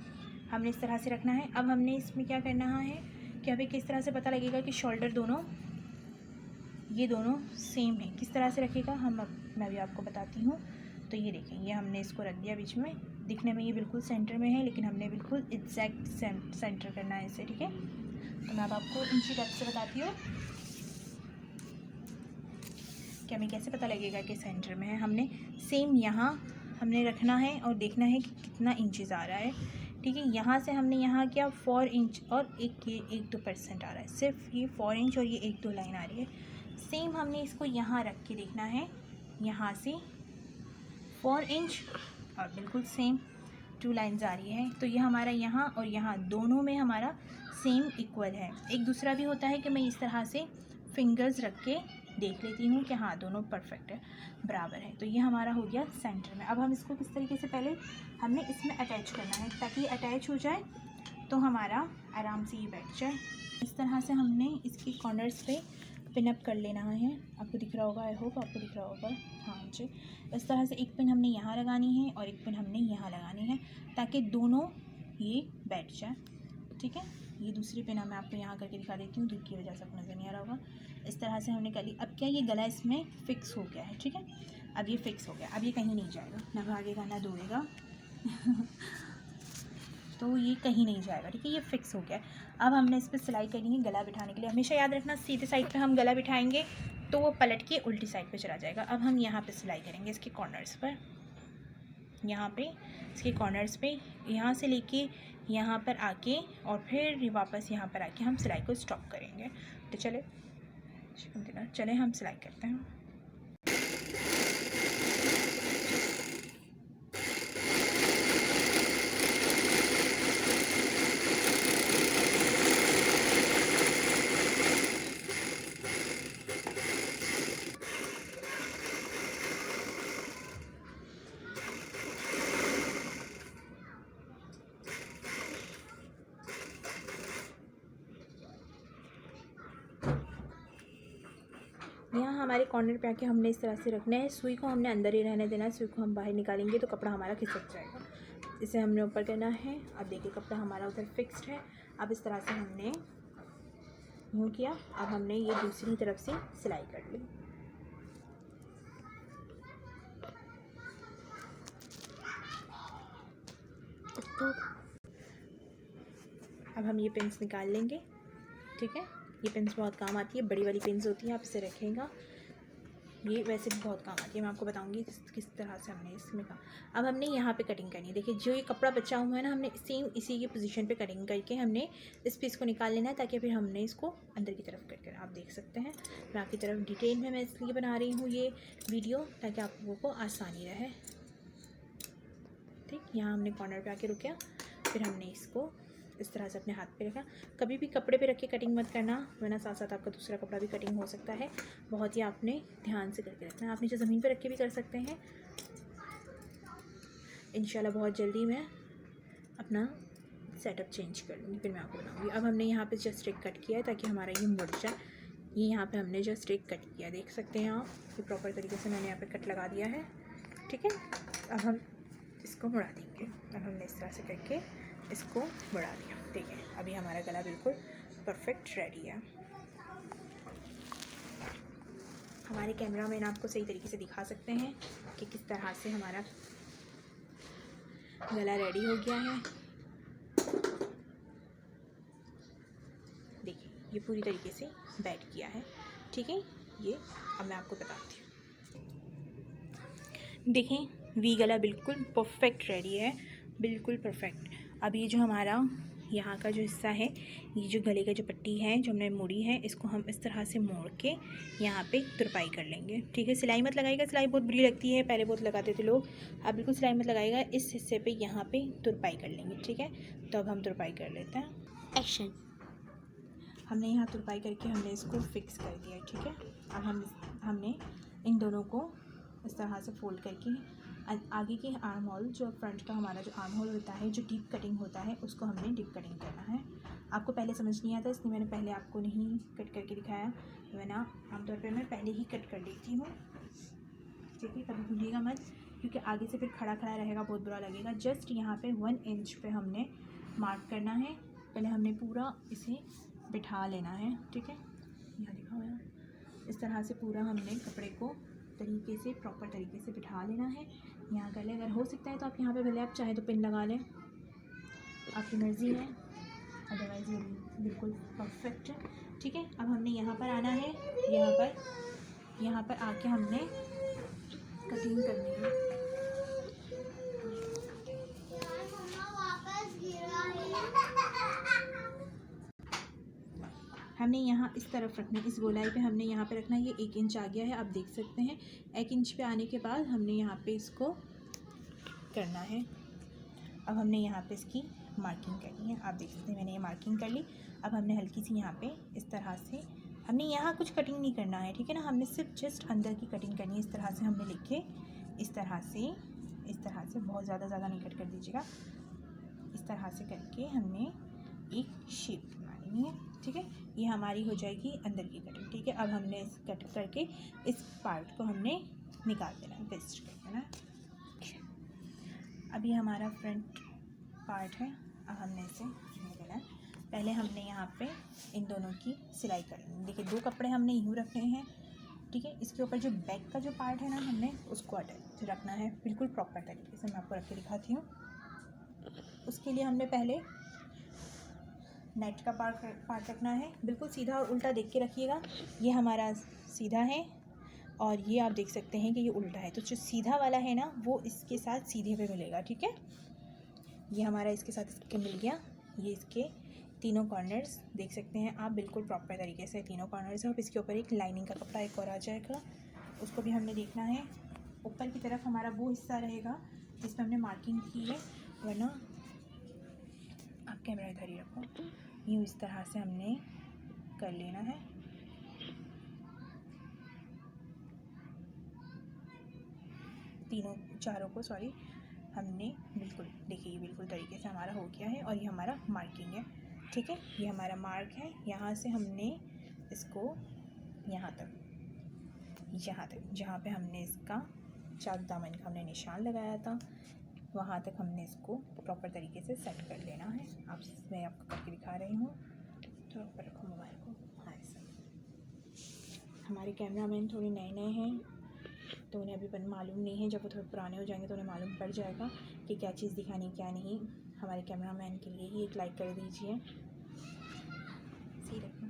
हमने इस तरह से रखना है। अब हमने इसमें क्या करना है कि अभी किस तरह से पता लगेगा कि शोल्डर दोनों, ये दोनों सेम है, किस तरह से रखेगा मैं भी आपको बताती हूँ। तो ये देखें, ये हमने इसको रख दिया बीच में, दिखने में ये बिल्कुल सेंटर में है, लेकिन हमने बिल्कुल एग्जैक्ट सेंटर करना है इसे। ठीक है, तो मैं अब आपको इंची टेप से बताती हूँ कि हमें कैसे पता लगेगा कि सेंटर में है। हमने सेम यहाँ हमने रखना है और देखना है कि कितना इंचेस आ रहा है। ठीक है, यहाँ से हमने यहाँ किया 4 इंच और 1-2% आ रहा है, सिर्फ ये 4 इंच और ये 1-2 लाइन आ रही है। सेम हमने इसको यहाँ रख के देखना है, यहाँ से 4 इंच और बिल्कुल सेम 2 लाइन्स आ रही है। तो ये हमारा यहाँ और यहाँ दोनों में हमारा सेम इक्वल है। एक दूसरा भी होता है कि मैं इस तरह से फिंगर्स रख के देख लेती हूँ कि हाँ दोनों परफेक्ट है, बराबर है। तो ये हमारा हो गया सेंटर में। अब हम इसको किस तरीके से, पहले हमने इसमें अटैच करना है ताकि ये अटैच हो जाए तो हमारा आराम से ये बैठ जाए। इस तरह से हमने इसके कॉर्नर्स पे पिन अप कर लेना है। आपको दिख रहा होगा, आई होप आपको दिख रहा होगा। हाँ जी, इस तरह से एक पिन हमने यहाँ लगानी है और एक पिन हमने यहाँ लगानी है ताकि दोनों ये बैठ जाए। ठीक है, ये दूसरी पिन मैं आपको यहाँ करके दिखा देती हूँ, धूप की वजह से आपको नज़र नहीं आ रहा होगा। इस तरह से हमने कर ली। अब क्या, ये गला इसमें फ़िक्स हो गया है। ठीक है, अब ये फ़िक्स हो गया, अब ये कहीं नहीं जाएगा, ना भागेगा ना दौड़ेगा तो ये कहीं नहीं जाएगा। ठीक है, ये फ़िक्स हो गया। अब हमने इस पर सिलाई करनी है गला बिठाने के लिए। हमेशा याद रखना, सीधे साइड पे हम गला बिठाएंगे तो वो पलट के उल्टी साइड पे चला जाएगा। अब हम यहाँ पे सिलाई करेंगे इसके कॉर्नर्स पर, यहाँ पे इसके कॉर्नर्स पे, यहाँ से लेके यहाँ पर आके और फिर वापस यहाँ पर आके हम सिलाई को स्टॉप करेंगे। तो चले हम सिलाई करते हैं। यहाँ हमारे कॉर्नर पे आके हमने इस तरह से रखना है। सुई को हमने अंदर ही रहने देना है, सुई को हम बाहर निकालेंगे तो कपड़ा हमारा खिसक जाएगा। इसे हमने ऊपर करना है। अब देखिए कपड़ा हमारा उधर फिक्स्ड है। अब इस तरह से हमने यूँ किया। अब हमने ये दूसरी तरफ से सिलाई कर ली। तो अब हम ये पिन्स निकाल लेंगे। ठीक है, ये पिन्स बहुत काम आती है, बड़ी वाली पिन्स होती हैं, आप इसे रखेगा। ये वैसे भी बहुत काम आती है, मैं आपको बताऊंगी किस तरह से हमने इसमें काम। अब हमने यहाँ पे कटिंग करनी है। देखिए जो ये कपड़ा बचा हुआ है ना, हमने सेम इसी की पोजीशन पे कटिंग करके हमने इस पीस को निकाल लेना है ताकि फिर हमने इसको अंदर की तरफ कट कर, आप देख सकते हैं मैं आपकी तरफ डिटेल में मैं इसलिए बना रही हूँ ये वीडियो ताकि आप लोगों को आसानी रहे। स्ट्रिक। यहाँ हमने कॉर्नर पे आके रुका, फिर हमने इसको इस तरह से अपने हाथ पे रखा। कभी भी कपड़े पे रख के कटिंग मत करना, वरना साथ साथ आपका दूसरा कपड़ा भी कटिंग हो सकता है। बहुत ही आपने ध्यान से करके रखना है। आप नीचे ज़मीन पे रख के भी कर सकते हैं। इंशाल्लाह बहुत जल्दी मैं अपना सेटअप चेंज कर लूँगी, फिर मैं आपको बताऊँगी। अब हमने यहाँ पे जस्ट एक कट किया है ताकि हमारा ये मुड़ जाए। ये यहाँ पे हमने जस्ट एक कट किया, देख सकते हैं आप, ये प्रॉपर तरीके से मैंने यहाँ पे कट लगा दिया है। ठीक है, अब हम इसको मुड़ा देंगे। अब हमने इस तरह से करके इसको मुड़ा दिया। ठीक है, अभी हमारा गला बिल्कुल परफेक्ट रेडी है। हमारे कैमरामैन आपको सही तरीके से दिखा सकते हैं कि किस तरह से हमारा गला रेडी हो गया है। देखिए, ये पूरी तरीके से बैठ किया है। ठीक है, ये अब मैं आपको बताती हूँ। देखें, वी गला बिल्कुल परफेक्ट रेडी है, बिल्कुल परफेक्ट। अब ये जो हमारा यहाँ का जो हिस्सा है, ये जो गले का जो पट्टी है जो हमने मोड़ी है, इसको हम इस तरह से मोड़ के यहाँ पे तुरपाई कर लेंगे। ठीक है, सिलाई मत लगाइएगा, सिलाई बहुत बुरी लगती है, पहले बहुत लगाते थे लोग। अब बिल्कुल सिलाई मत लगाइएगा, इस हिस्से पे यहाँ पे तुरपाई कर लेंगे। ठीक है, तो अब हम तुरपाई कर लेते हैं। एक्शन। हमने यहाँ तुरपाई करके हमने इसको फिक्स कर दिया। ठीक है, अब हमने इन दोनों को इस तरह से फोल्ड करके आगे के आर्म होल, जो फ्रंट का हमारा जो आर्म होल होता है, जो डीप कटिंग होता है, उसको हमने डीप कटिंग करना है। आपको पहले समझ नहीं आता, इसलिए मैंने पहले आपको नहीं कट करके दिखाया, वरना आमतौर पर मैं पहले ही कट कर लेती हूँ। ठीक है, कभी भूलिएगा मत, क्योंकि आगे से फिर खड़ा खड़ा रहेगा, बहुत बुरा लगेगा। जस्ट यहाँ पे 1 इंच पे हमने मार्क करना है। पहले हमने पूरा इसे बिठा लेना है। ठीक है, यहाँ दिखा हुआ है, इस तरह से पूरा हमने कपड़े को तरीके से प्रॉपर तरीके से बिठा लेना है। यहाँ गले अगर हो सकता है तो आप यहाँ पे भले आप चाहे तो पिन लगा लें, आपकी मर्ज़ी है, अदरवाइज़ ये बिल्कुल परफेक्ट है। ठीक है, अब हमने यहाँ पर आना है, यहाँ पर आके हमने कटिंग करनी है। हमने यहाँ इस तरफ रखना है, इस गोलाई पे हमने यहाँ पे रखना है। ये 1 इंच आ गया है, आप देख सकते हैं। 1 इंच पे आने के बाद हमने यहाँ पे इसको करना है। अब हमने यहाँ पे इसकी मार्किंग करनी है, आप देख सकते हैं मैंने ये मार्किंग कर ली। अब हमने हल्की सी यहाँ पे इस तरह से, हमने यहाँ कुछ कटिंग नहीं करना है। ठीक है ना, हमने सिर्फ जस्ट अंदर की कटिंग करनी है। इस तरह से हमने लिख के इस तरह से बहुत ज़्यादा नहीं कट कर दीजिएगा। इस तरह से करके हमने एक शेप बनानी है। ठीक है, ये हमारी हो जाएगी अंदर की कटिंग। ठीक है, अब हमने इस कट करके इस पार्ट को हमने निकाल देना है, वेस्ट कर देना है। अभी हमारा फ्रंट पार्ट है, अब हमने इसे देना है। पहले हमने यहाँ पे इन दोनों की सिलाई करनी है। देखिए, 2 कपड़े हमने यूँ रखने हैं। ठीक है, इसके ऊपर जो बैक का जो पार्ट है ना, हमने उसको अटैच रखना है बिल्कुल प्रॉपर तरीके से। मैं आपको रख के दिखाती हूँ। उसके लिए हमने पहले नेट का पार्ट रखना है, बिल्कुल सीधा और उल्टा देख के रखिएगा। ये हमारा सीधा है और ये आप देख सकते हैं कि ये उल्टा है, तो जो सीधा वाला है ना, वो इसके साथ सीधे पे मिलेगा। ठीक है, ये हमारा इसके साथ इसके मिल गया। ये इसके तीनों कॉर्नर्स देख सकते हैं आप, बिल्कुल प्रॉपर तरीके से तीनों कॉर्नर्स है। अब इसके ऊपर एक लाइनिंग का कपड़ा एक और आ जाएगा, उसको भी हमने देखना है। ऊपर की तरफ हमारा वो हिस्सा रहेगा जिसमें हमने मार्किंग की है, वरना आप कैमरा इधर ही रखो। यूँ इस तरह से हमने कर लेना है। चारों को हमने बिल्कुल, देखिए ये बिल्कुल तरीके से हमारा हो गया है और ये हमारा मार्किंग है। ठीक है, ये हमारा मार्क है। यहाँ से हमने इसको यहाँ तक जहाँ पे हमने इसका चार दामन का हमने निशान लगाया था, वहाँ तक हमने इसको प्रॉपर तरीके से सेट कर लेना है। आप मैं आपको करके दिखा रही हूँ, तो ऊपर रखो मोबाइल को। हाँ, ऐसा। हमारे कैमरामैन थोड़े नए हैं, तो उन्हें अभी मालूम नहीं है। जब वो थोड़े पुराने हो जाएंगे तो उन्हें मालूम पड़ जाएगा कि क्या चीज़ दिखानी क्या नहीं। हमारे कैमरामैन के लिए ही एक लाइक कर दीजिए। सही रखना,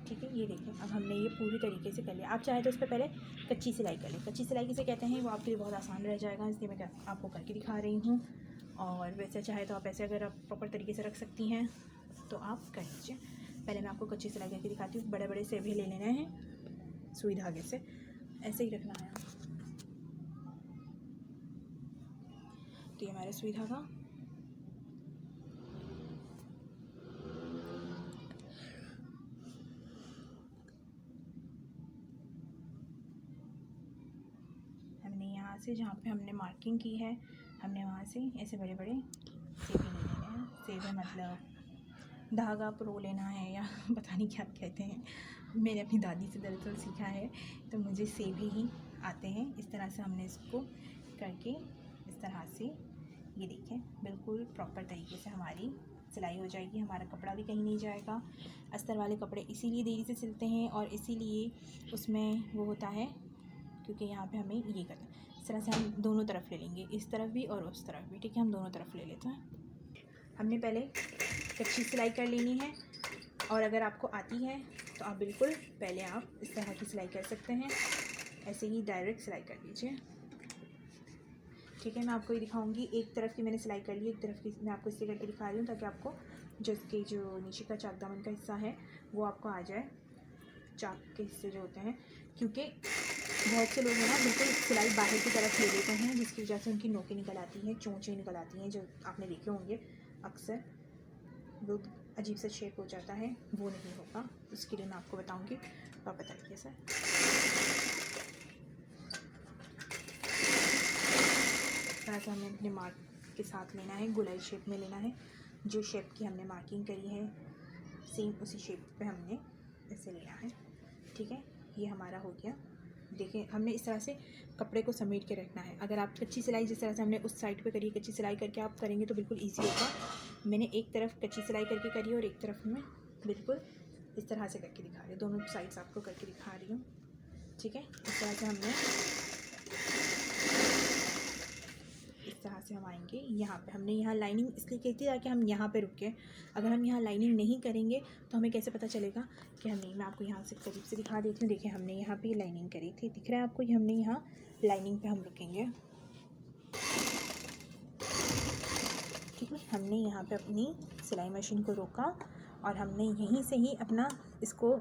ठीक है। ये देखिए, अब हमने ये पूरी तरीके से कर लिया। आप चाहे तो इस पर पहले कच्ची सिलाई कर लें। कच्ची सिलाई किसे कहते हैं, वो आपके लिए बहुत आसान रह जाएगा, इसलिए मैं आपको करके दिखा रही हूँ। और वैसे चाहे तो आप ऐसे अगर आप प्रॉपर तरीके से रख सकती हैं तो आप कर लीजिए। पहले मैं आपको कच्ची सिलाई करके दिखाती हूँ। बड़े बड़े सेब ले लेने हैं सुई धागे से, ऐसे ही रखना है। ये हमारा सुई धागा। हमने यहाँ से जहाँ पे हमने मार्किंग की है, हमने वहाँ से ऐसे बड़े बड़े सेबे ले लेने हैं। सेबे मतलब धागा प्रो लेना है या पता नहीं क्या कहते हैं, मैंने अपनी दादी से दरअसल सीखा है, तो मुझे सेबे ही आते हैं। इस तरह से हमने इसको करके इस तरह से, ये देखें, बिल्कुल प्रॉपर तरीके से हमारी सिलाई हो जाएगी। हमारा कपड़ा भी कहीं नहीं जाएगा। अस्तर वाले कपड़े इसीलिए देरी से सिलते हैं और इसीलिए उसमें वो होता है क्योंकि यहाँ पे हमें ये करना है। इस तरह से हम दोनों तरफ ले लेंगे, इस तरफ भी और उस तरफ भी। ठीक है, हम दोनों तरफ ले लेते हैं। हमने पहले कच्ची सिलाई कर लेनी है, और अगर आपको आती है तो आप बिल्कुल पहले आप इस तरह की सिलाई कर सकते हैं। ऐसे ही डायरेक्ट सिलाई कर लीजिए। ठीक है, मैं आपको ये दिखाऊंगी। एक तरफ की मैंने सिलाई कर ली, एक तरफ की मैं आपको इससे करके दिखा रही हूँ ताकि आपको जो इसके जो नीचे का चाक दामन का हिस्सा है वो आपको आ जाए, चाक के हिस्से जो होते हैं। क्योंकि बहुत से लोग हैं ना, बिल्कुल सिलाई बाहर की तरफ ले लेते हैं, जिसकी वजह से उनकी नोकें निकल आती हैं, चोंचें निकल आती हैं, जो आपने देखे होंगे अक्सर। वो अजीब सा शेप हो जाता है, वो नहीं होगा। उसके लिए मैं आपको बताऊँगी प्रॉपर तरीके से। थोड़ा सा हमें अपने मार्क के साथ लेना है, गोलाई शेप में लेना है। जो शेप की हमने मार्किंग करी है सेम उसी शेप पे हमने ऐसे लेना है। ठीक है, ये हमारा हो गया। देखिए, हमने इस तरह से कपड़े को समेट के रखना है। अगर आप कच्ची सिलाई जिस तरह से हमने उस साइड पे करी, कच्ची सिलाई करके आप करेंगे तो बिल्कुल ईजी होगा। मैंने एक तरफ कच्ची सिलाई करके करी और एक तरफ में बिल्कुल इस तरह से करके दिखा रही हूँ। दोनों साइड्स आपको करके दिखा रही हूँ। ठीक है, इस तरह से हमने, इस तरह से हम आएंगे यहाँ पे। हमने यहाँ लाइनिंग इसलिए की थी ताकि हम यहाँ पे रुके। अगर हम यहाँ लाइनिंग नहीं करेंगे तो हमें कैसे पता चलेगा कि हमने, मैं आपको यहाँ से करीब से दिखा देती हूँ। देखिए, हमने यहाँ पे लाइनिंग करी थी, दिख रहा है आपको? ये हमने यहाँ लाइनिंग पे हम रुकेंगे। ठीक है, हमने यहाँ पे अपनी सिलाई मशीन को रोका और हमने यहीं से ही अपना इसको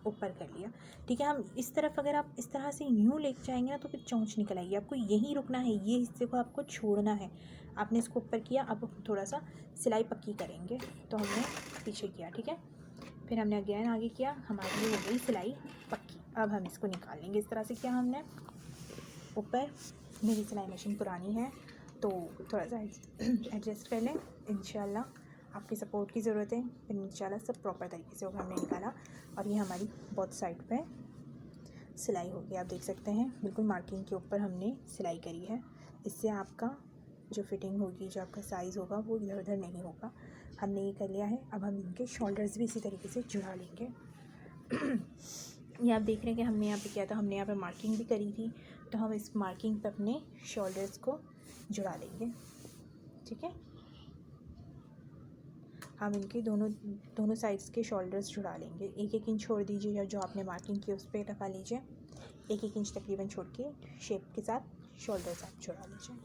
ऊपर कर लिया। ठीक है, हम इस तरफ अगर आप इस तरह से यूँ ले जाएंगे ना तो फिर चोंच निकल आएगी। आपको यहीं रुकना है, ये हिस्से को आपको छोड़ना है। आपने इसको ऊपर किया, अब थोड़ा सा सिलाई पक्की करेंगे, तो हमने पीछे किया। ठीक है, फिर हमने अगेन आगे किया, हमारी ये हो गई सिलाई पक्की। अब हम इसको निकाल लेंगे। इस तरह से किया हमने ऊपर। मेरी सिलाई मशीन पुरानी है तो थोड़ा सा एडजस्ट कर लें। इंशाल्लाह आपकी सपोर्ट की ज़रूरत है, फिर इंशाल्लाह सब प्रॉपर तरीके से होगा। हमने निकाला और ये हमारी बहुत साइड पे सिलाई हो गई। आप देख सकते हैं बिल्कुल मार्किंग के ऊपर हमने सिलाई करी है। इससे आपका जो फिटिंग होगी, जो आपका साइज़ होगा वो इधर उधर नहीं होगा। हमने ये कर लिया है। अब हम इनके शोल्डर्स भी इसी तरीके से जुड़ा लेंगे। ये आप देख रहे हैं कि हमने यहाँ पे किया था, हमने यहाँ पे मार्किंग भी करी थी, तो हम इस मार्किंग पे अपने शोल्डर्स को जुड़ा लेंगे। ठीक है, हम इनके दोनों साइड्स के शोल्डर्स जुड़ा लेंगे। 1-1 इंच छोड़ दीजिए, या जो आपने मार्किंग की उस पर लगा लीजिए। 1-1 इंच तकरीबन छोड़ के शेप के साथ शोल्डर्स आप जुड़ा लीजिए।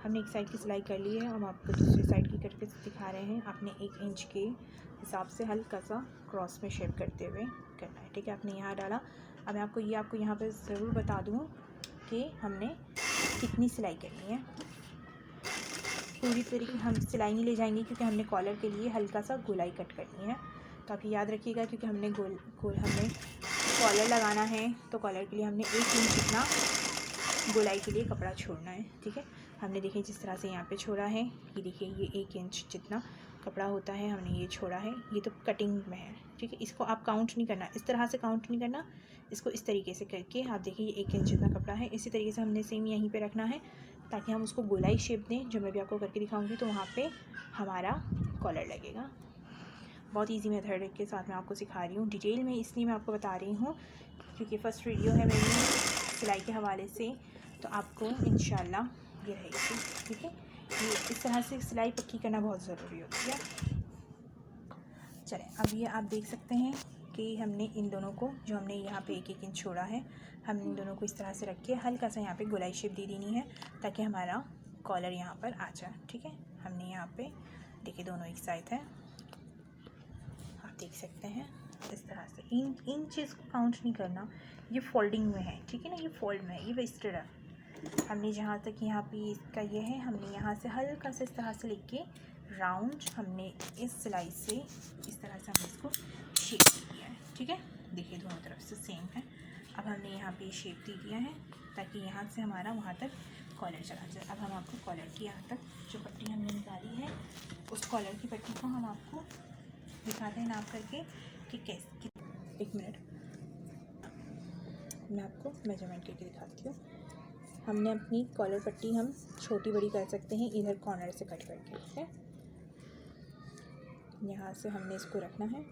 हमने एक साइड की सिलाई कर ली है, हम आपको दूसरी साइड की करके दिखा रहे हैं। आपने 1 इंच के हिसाब से हल्का सा क्रॉस में शेप करते हुए करना है। ठीक है, आपने यहाँ डाला। अब मैं आपको यहाँ पर ज़रूर बता दूँ कि हमने कितनी सिलाई करनी है। पूरी तरीके हम सिलाई नहीं ले जाएंगे क्योंकि हमने कॉलर के लिए हल्का सा गोलाई कट करनी है। तो आप याद रखिएगा, क्योंकि हमने हमने कॉलर लगाना है, तो कॉलर के लिए हमने 1 इंच जितना गोलाई के लिए कपड़ा छोड़ना है। ठीक है, हमने देखिए जिस तरह से यहाँ पे छोड़ा है, ये देखिए ये 1 इंच जितना कपड़ा होता है, हमने ये छोड़ा है। ये तो कटिंग में है। ठीक है, इसको आप काउंट नहीं करना, इस तरह से काउंट नहीं करना, इसको इस तरीके से करके आप देखिए ये 1 इंच जितना कपड़ा है। इसी तरीके से हमने सेम यहीं पे रखना है ताकि हम उसको गोलाई शेप दें, जो मैं भी आपको करके दिखाऊंगी। तो वहाँ पे हमारा कॉलर लगेगा। बहुत इजी मेथड के साथ मैं आपको सिखा रही हूँ। डिटेल में इसलिए मैं आपको बता रही हूँ क्योंकि फ़र्स्ट वीडियो है मेरी सिलाई के हवाले से, तो आपको इंशाल्लाह ये रहेगी। ठीक है, ये इस तरह से सिलाई पक्की करना बहुत ज़रूरी होती है। चलें, अब ये आप देख सकते हैं कि हमने इन दोनों को, जो हमने यहाँ पे 1-1 इंच छोड़ा है, हमने इन दोनों को इस तरह से रख के हल्का सा यहाँ पे गोलाई शेप दे देनी है ताकि हमारा कॉलर यहाँ पर आ जाए। ठीक है, हमने यहाँ पे देखिए दोनों एक साइड है, आप देख सकते हैं इस तरह से। इन चीज़ को काउंट नहीं करना, ये फोल्डिंग में है। ठीक है ना, ये फोल्ड में है, ये वेस्टेड है। हमने जहाँ तक यहाँ पे इसका ये है, हमने यहाँ से हल्का सा इस तरह से लेके राउंड हमने इस सिलाई से इस तरह से हमने इसको शेप दिया है। ठीक है, देखिए दोनों तरफ से सेम है। अब हमने यहाँ पे शेप दे दिया है ताकि यहाँ से हमारा वहाँ तक कॉलर चला जाए। अब हम आपको कॉलर की यहाँ तक जो पट्टी हमने निकाली है उस कॉलर की पट्टी को हम आपको दिखाते हैं नाप करके कि कैसे। एक मिनट, मैं आपको मेजरमेंट करके दिखाती हूँ। हमने अपनी कॉलर पट्टी हम छोटी बड़ी कर सकते हैं इधर कॉर्नर से कट करके। ठीक है, यहाँ से हमने इसको रखना है,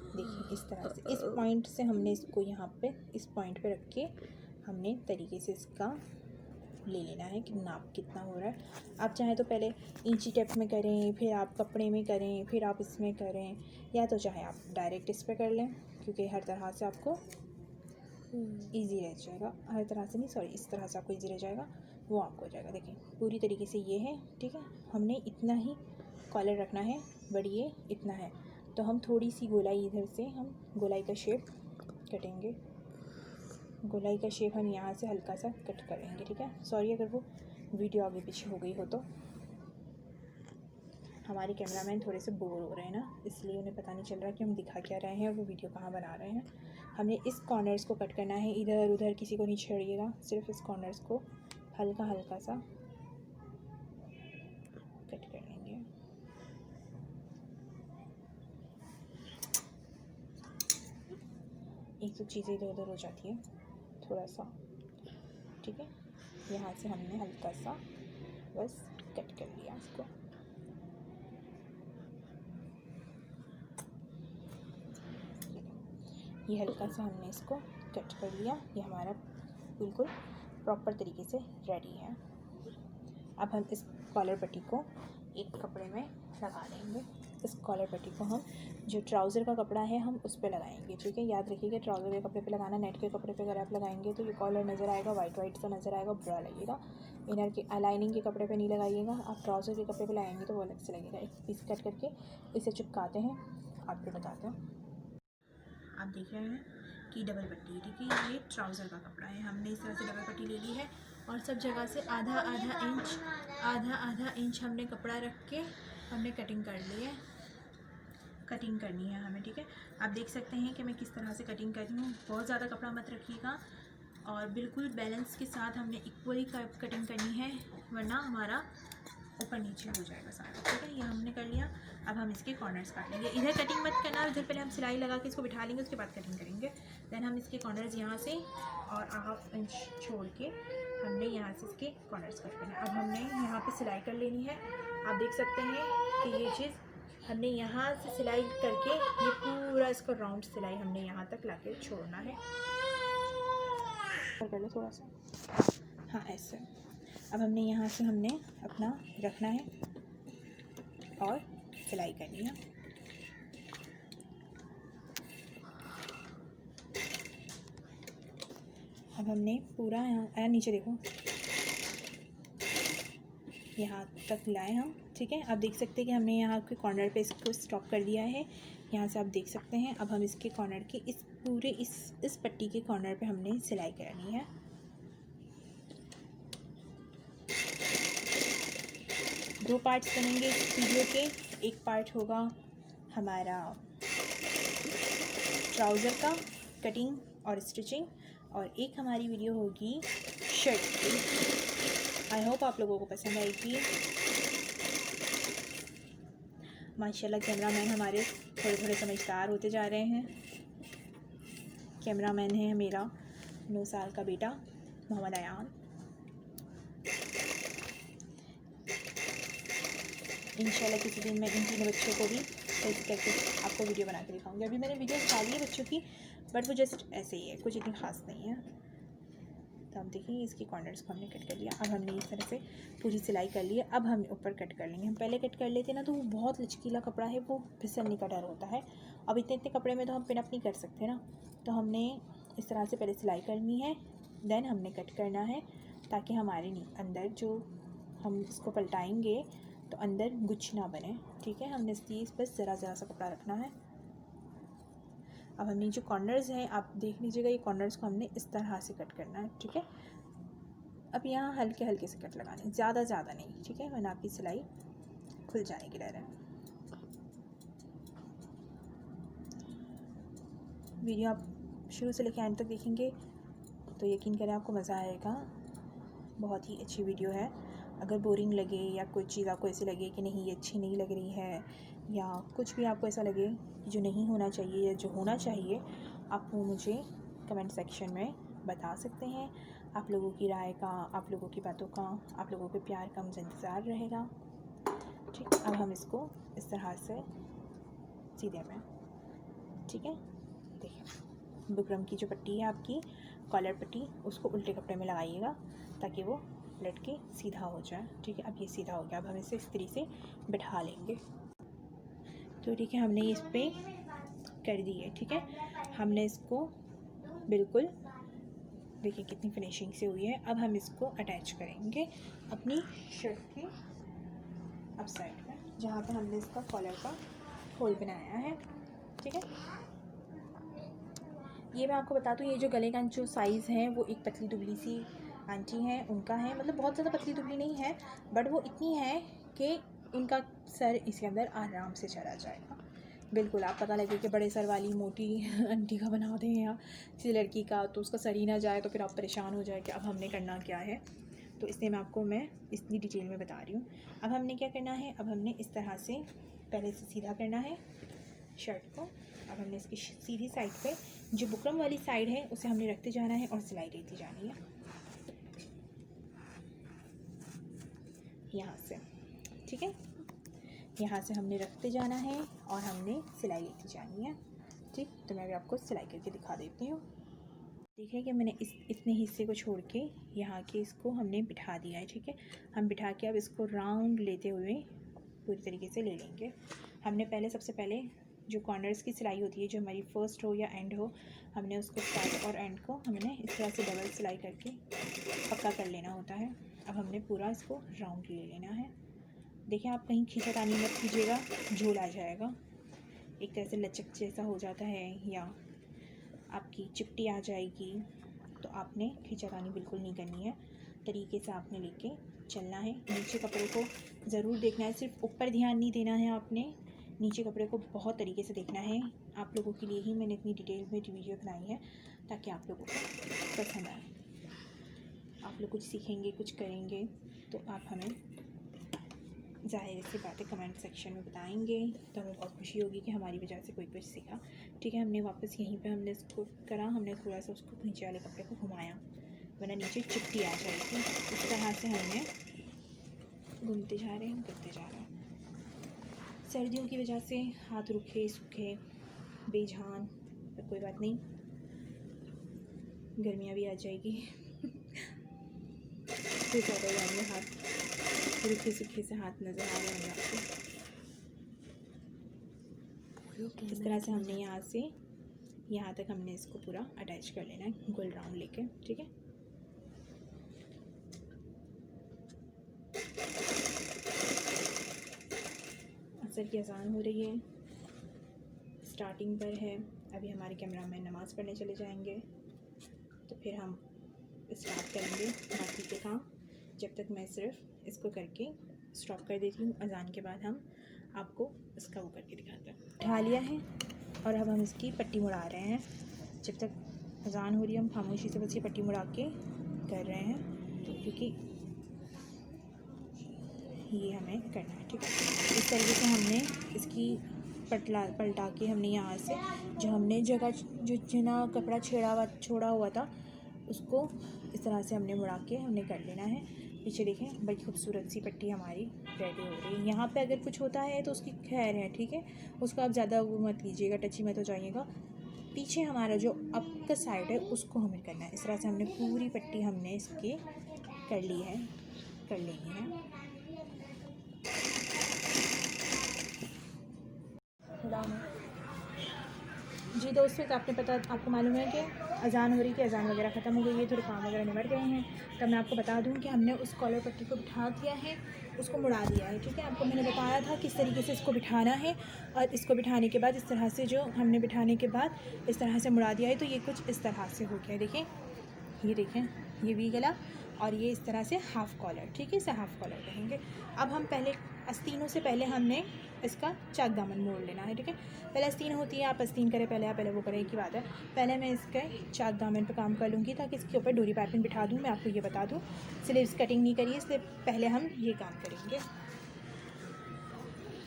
देखिए इस तरह से, इस पॉइंट से हमने इसको यहाँ पे इस पॉइंट पे रख के हमने तरीके से इसका ले लेना है कि नाप कितना हो रहा है। आप चाहें तो पहले इंची टेप में करें, फिर आप कपड़े में करें, फिर आप इसमें करें, या तो चाहे आप डायरेक्ट इस पर कर लें, क्योंकि हर तरह से आपको ईजी रह जाएगा। हर तरह से नहीं, सॉरी, इस तरह से आपको ईजी रह जाएगा, वो आपको हो जाएगा। देखिए पूरी तरीके से ये है। ठीक है, हमने इतना ही कॉलर रखना है, बढ़िए इतना है। तो हम थोड़ी सी गोलाई इधर से हम गोलाई का शेप कटेंगे, गोलाई का शेप हम यहाँ से हल्का सा कट करेंगे। ठीक है, सॉरी अगर वो वीडियो आगे पीछे हो गई हो तो। हमारे कैमरामैन थोड़े से बोर हो रहे हैं ना, इसलिए उन्हें पता नहीं चल रहा कि हम दिखा क्या रहे हैं और वो वीडियो कहाँ बना रहे हैं। हमने इस कॉर्नर्स को कट करना है, इधर उधर किसी को नहीं छेड़िएगा, सिर्फ इस कॉर्नर्स को हल्का हल्का सा कट कर लेंगे। एक तो चीज़ें इधर उधर हो जाती है थोड़ा सा। ठीक है, यहाँ से हमने हल्का सा बस कट कर लिया इसको। ये हल्का सा हमने इसको कट कर लिया, ये हमारा बिल्कुल प्रॉपर तरीके से रेडी है। अब हम इस कॉलर पट्टी को एक कपड़े में लगा देंगे। इस कॉलर पट्टी को हम जो ट्राउज़र का कपड़ा है हम उस पर लगाएंगे। ठीक है, याद रखिएगा ट्राउज़र के कपड़े पे लगाना, नेट के कपड़े पे अगर आप लगाएंगे तो ये कॉलर नज़र आएगा, वाइट वाइट सा नज़र आएगा, बुरा लगेगा। इनर के लाइनिंग के कपड़े पे नहीं लगाइएगा, आप ट्राउज़र के कपड़े पे लगाएंगे तो वो अलग से लगेगा। एक पीस कट करके इसे चिपकाते हैं, आपको बताते हैं। आप देख रहे हैं कि डबल पट्टी, ठीक है, ये ट्राउज़र का कपड़ा है। हमने इस तरह से डबल पट्टी ले ली है और सब जगह से आधा आधा इंच हमने कपड़ा रख के हमने कटिंग कर ली है। कटिंग करनी है हमें। ठीक है, आप देख सकते हैं कि मैं किस तरह से कटिंग कर रही हूँ। बहुत ज़्यादा कपड़ा मत रखिएगा और बिल्कुल बैलेंस के साथ हमने इक्वली कटिंग करनी है, वरना हमारा ऊपर नीचे हो जाएगा सारा। ठीक है, ये हमने कर लिया। अब हम इसके कॉर्नर्स काट लेंगे। इधर कटिंग मत करना, इधर पहले हम सिलाई लगा के इसको बिठा लेंगे, उसके बाद कटिंग करेंगे। देन हम इसके कॉर्नर्स यहाँ से और हाफ इंच छोड़ के हमने यहाँ से इसके कॉर्नर्स कट करना है। अब हमने यहाँ पे सिलाई कर लेनी है। आप देख सकते हैं कि ये चीज़ हमने यहाँ से सिलाई करके ये पूरा इसको राउंड सिलाई हमने यहाँ तक ला के छोड़ना है। कर लो थोड़ा सा, हाँ ऐसे। अब हमने यहाँ से हमने अपना रखना है और सिलाई करनी है। अब हमने पूरा यहाँ नीचे देखो यहाँ तक लाए हम। ठीक है, आप देख सकते हैं कि हमने यहाँ के कॉर्नर पे इसको स्टॉप कर दिया है, यहाँ से आप देख सकते हैं। अब हम इसके कॉर्नर के इस पूरे इस पट्टी के कॉर्नर पे हमने सिलाई करनी है। दो पार्ट्स बनेंगे इस वीडियो के, एक पार्ट होगा हमारा ट्राउज़र का कटिंग और स्टिचिंग और एक हमारी वीडियो होगी शर्ट की। आई होप आप लोगों को पसंद आएगी। माशाल्लाह कैमरामैन हमारे थोड़े थोड़े समझदार होते जा रहे हैं। कैमरामैन है मेरा 9 साल का बेटा मोहम्मद अयान। इंशाल्लाह किसी दिन मैं इन तीनों बच्चों को भी करके आपको वीडियो बना के दिखाऊंगी। अभी मैंने वीडियो डाली है बच्चों की, बट वो जस्ट ऐसे ही है, कुछ इतनी ख़ास नहीं है। तो आप देखिए इसकी कॉर्नर्स को हमने कट कर लिया। अब हमने इस तरह से पूरी सिलाई कर ली है। अब हम ऊपर कट कर लेंगे। हम पहले कट कर लेते ना तो वो बहुत लचकीला कपड़ा है, वो फिसलने का डर होता है। अब इतने इतने कपड़े में तो हम पिन अप नहीं कर सकते ना, तो हमने इस तरह से पहले सिलाई करनी है, देन हमने कट करना है ताकि हमारे अंदर जो हम इसको पलटाएँगे तो अंदर गुछ ना बने। ठीक है, हमने इसलिए बस ज़रा सा कपड़ा रखना है। अब हमने जो कॉर्नर्स हैं आप देख लीजिएगा, ये कॉर्नर्स को हमने इस तरह से कट करना है। ठीक है, अब यहाँ हल्के हल्के से कट लगाने, ज़्यादा नहीं, ठीक है, वरना आपकी सिलाई खुल जाने की डर है। वीडियो आप शुरू से लेकर एंड तक देखेंगे तो यकीन करें आपको मज़ा आएगा। बहुत ही अच्छी वीडियो है। अगर बोरिंग लगे या कोई चीज़ आपको ऐसे लगे कि नहीं ये अच्छी नहीं लग रही है, या कुछ भी आपको ऐसा लगे कि जो नहीं होना चाहिए या जो होना चाहिए, आप वो मुझे कमेंट सेक्शन में बता सकते हैं। आप लोगों की राय का, आप लोगों की बातों का, आप लोगों के प्यार का मुझे इंतज़ार रहेगा। ठीक, अब हम इसको इस तरह से सीधे में, ठीक है, देखिए बुकरम की जो पट्टी है आपकी कॉलर पट्टी, उसको उल्टे कपड़े में लगाइएगा ताकि वो लट के सीधा हो जाए। ठीक है, अब ये सीधा हो गया। अब हम इसे इस तरीके से बिठा लेंगे। तो ठीक है, हमने इस पर कर दी है। ठीक है, हमने इसको बिल्कुल देखिए कितनी फिनिशिंग से हुई है। अब हम इसको अटैच करेंगे अपनी शर्ट के अप साइड में, जहाँ पे हमने इसका कॉलर का होल बनाया है। ठीक है, ये मैं आपको बता दूँ, ये जो गले का जो साइज़ है वो एक पतली दुबली सी आंटी हैं उनका है, मतलब बहुत ज़्यादा पतली दुबली नहीं है, बट वो इतनी है कि उनका सर इसके अंदर आराम से चला जाएगा। बिल्कुल, आप पता लगे कि बड़े सर वाली मोटी आंटी का बना दें या किसी लड़की का, तो उसका सर ही ना जाए तो फिर आप परेशान हो जाए कि अब हमने करना क्या है। तो इसलिए मैं इतनी डिटेल में बता रही हूँ। अब हमने क्या करना है, अब हमने इस तरह से पहले से सीधा करना है शर्ट को। अब हमने इसकी सीधी साइड पे जो बुकरम वाली साइड है उसे हमने रखते जाना है और सिलाई देती जानी है यहाँ से। ठीक है, यहाँ से हमने रखते जाना है और हमने सिलाई लेती जानी है। ठीक, तो मैं भी आपको सिलाई करके दिखा देती हूँ। देखिए कि मैंने इतने हिस्से को छोड़ के यहाँ के इसको हमने बिठा दिया है। ठीक है, हम बिठा के अब इसको राउंड लेते हुए पूरी तरीके से ले लेंगे। हमने सबसे पहले जो कॉर्नर्स की सिलाई होती है, जो हमारी फर्स्ट हो या एंड हो, हमने उसको स्टार्ट और एंड को हमने इस तरह से डबल सिलाई करके पक्का कर लेना होता है। अब हमने पूरा इसको राउंड ले लेना है। देखिए, आप कहीं खींचातानी मत कीजिएगा, झोल आ जाएगा, एक तरह से लचक जैसा हो जाता है या आपकी चिपटी आ जाएगी। तो आपने खींचातानी बिल्कुल नहीं करनी है, तरीके से आपने लेके चलना है। नीचे कपड़े को ज़रूर देखना है, सिर्फ ऊपर ध्यान नहीं देना है, आपने नीचे कपड़े को बहुत तरीके से देखना है। आप लोगों के लिए ही मैंने इतनी डिटेल में वीडियो बनाई है ताकि आप लोगों को पसंद आए। आप लोग कुछ सीखेंगे, कुछ करेंगे, तो आप हमें ज़ाहिर सी बातें कमेंट सेक्शन में बताएंगे, तो हमें बहुत खुशी होगी कि हमारी वजह से कोई कुछ सीखा। ठीक है, हमने वापस यहीं पे हमने इसको करा, हमने थोड़ा सा उसको नीचे वाले कपड़े को घुमाया, वरना नीचे चिपटी आ जाएगी। इस तरह से हमने घूमते जा रहे हैं, करते जा रहे हैं। सर्दियों की वजह से हाथ रुखे सूखे बेजान, पर कोई बात नहीं, गर्मियाँ भी आ जाएगी फिर ज़्यादा जाएंगे, हाथ रुखे सूखे से हाथ नज़र आ रहे हैं आपको। इस तरह से हमने यहाँ से यहाँ तक हमने इसको पूरा अटैच कर लेना है गोल राउंड लेके। ठीक है, असर की अज़ान हो रही है, स्टार्टिंग पर है। अभी हमारे कैमरामैन नमाज़ पढ़ने चले जाएंगे, तो फिर हम स्टार्ट करेंगे बाकी के काम। जब तक मैं सिर्फ इसको करके स्टॉप कर देती हूँ, अज़ान के बाद हम आपको इसका वो करके दिखाते हैं। उठा लिया है और अब हम इसकी पट्टी मुड़ा रहे हैं। जब तक अज़ान हो रही है हम खामोशी से बस ये पट्टी मुड़ा के कर रहे हैं, क्योंकि ये हमें करना है। ठीक है, इस तरीके से हमने इसकी पलटा के हमने यहाँ से जो हमने जगह जो जिना कपड़ा छोड़ा हुआ था उसको इस तरह से हमने मुड़ा के हमने कर लेना है। पीछे देखें, बड़ी खूबसूरत सी पट्टी हमारी रेडी हो रही है। यहाँ पे अगर कुछ होता है तो उसकी खैर है, ठीक है, उसको आप ज़्यादा वो मत कीजिएगा, टची मत हो जाइएगा। पीछे हमारा जो अप का साइड है उसको हमें करना है। इस तरह से हमने पूरी पट्टी हमने इसकी कर ली है, कर लेनी है। जी दोस्तों, तो आपको मालूम है कि अज़ान हो रही थी, अज़ान वगैरह ख़त्म हो गई है, थोड़े काम वगैरह निमट गए हैं। तब मैं आपको बता दूं कि हमने उस कॉलर पट्टी को बिठा दिया है, उसको मुड़ा दिया है। ठीक है, आपको मैंने बताया था किस तरीके से इसको बिठाना है, और इसको बिठाने के बाद इस तरह से जो हमने बिठाने के बाद इस तरह से मुड़ा दिया है, तो ये कुछ इस तरह से हो गया। देखें, ये देखें, ये भी गला और ये इस तरह से हाफ़ कॉलर, ठीक है, इसे हाफ़ कॉलर कहेंगे। अब हम पहले आस्तीनों से पहले हमने इसका चाक दामन मोड़ लेना है, ठीक है। पहले आस्तीन होती है, आप आस्तीन करें पहले, आप पहले वो करें, एक ही बात है। पहले मैं इसके चाक दामन पे काम कर लूँगी ताकि इसके ऊपर डोरी पाइपिंग बिठा दूँ। मैं आपको ये बता दूँ, स्लीव्स कटिंग नहीं करिए, इसलिए पहले हम ये काम करेंगे।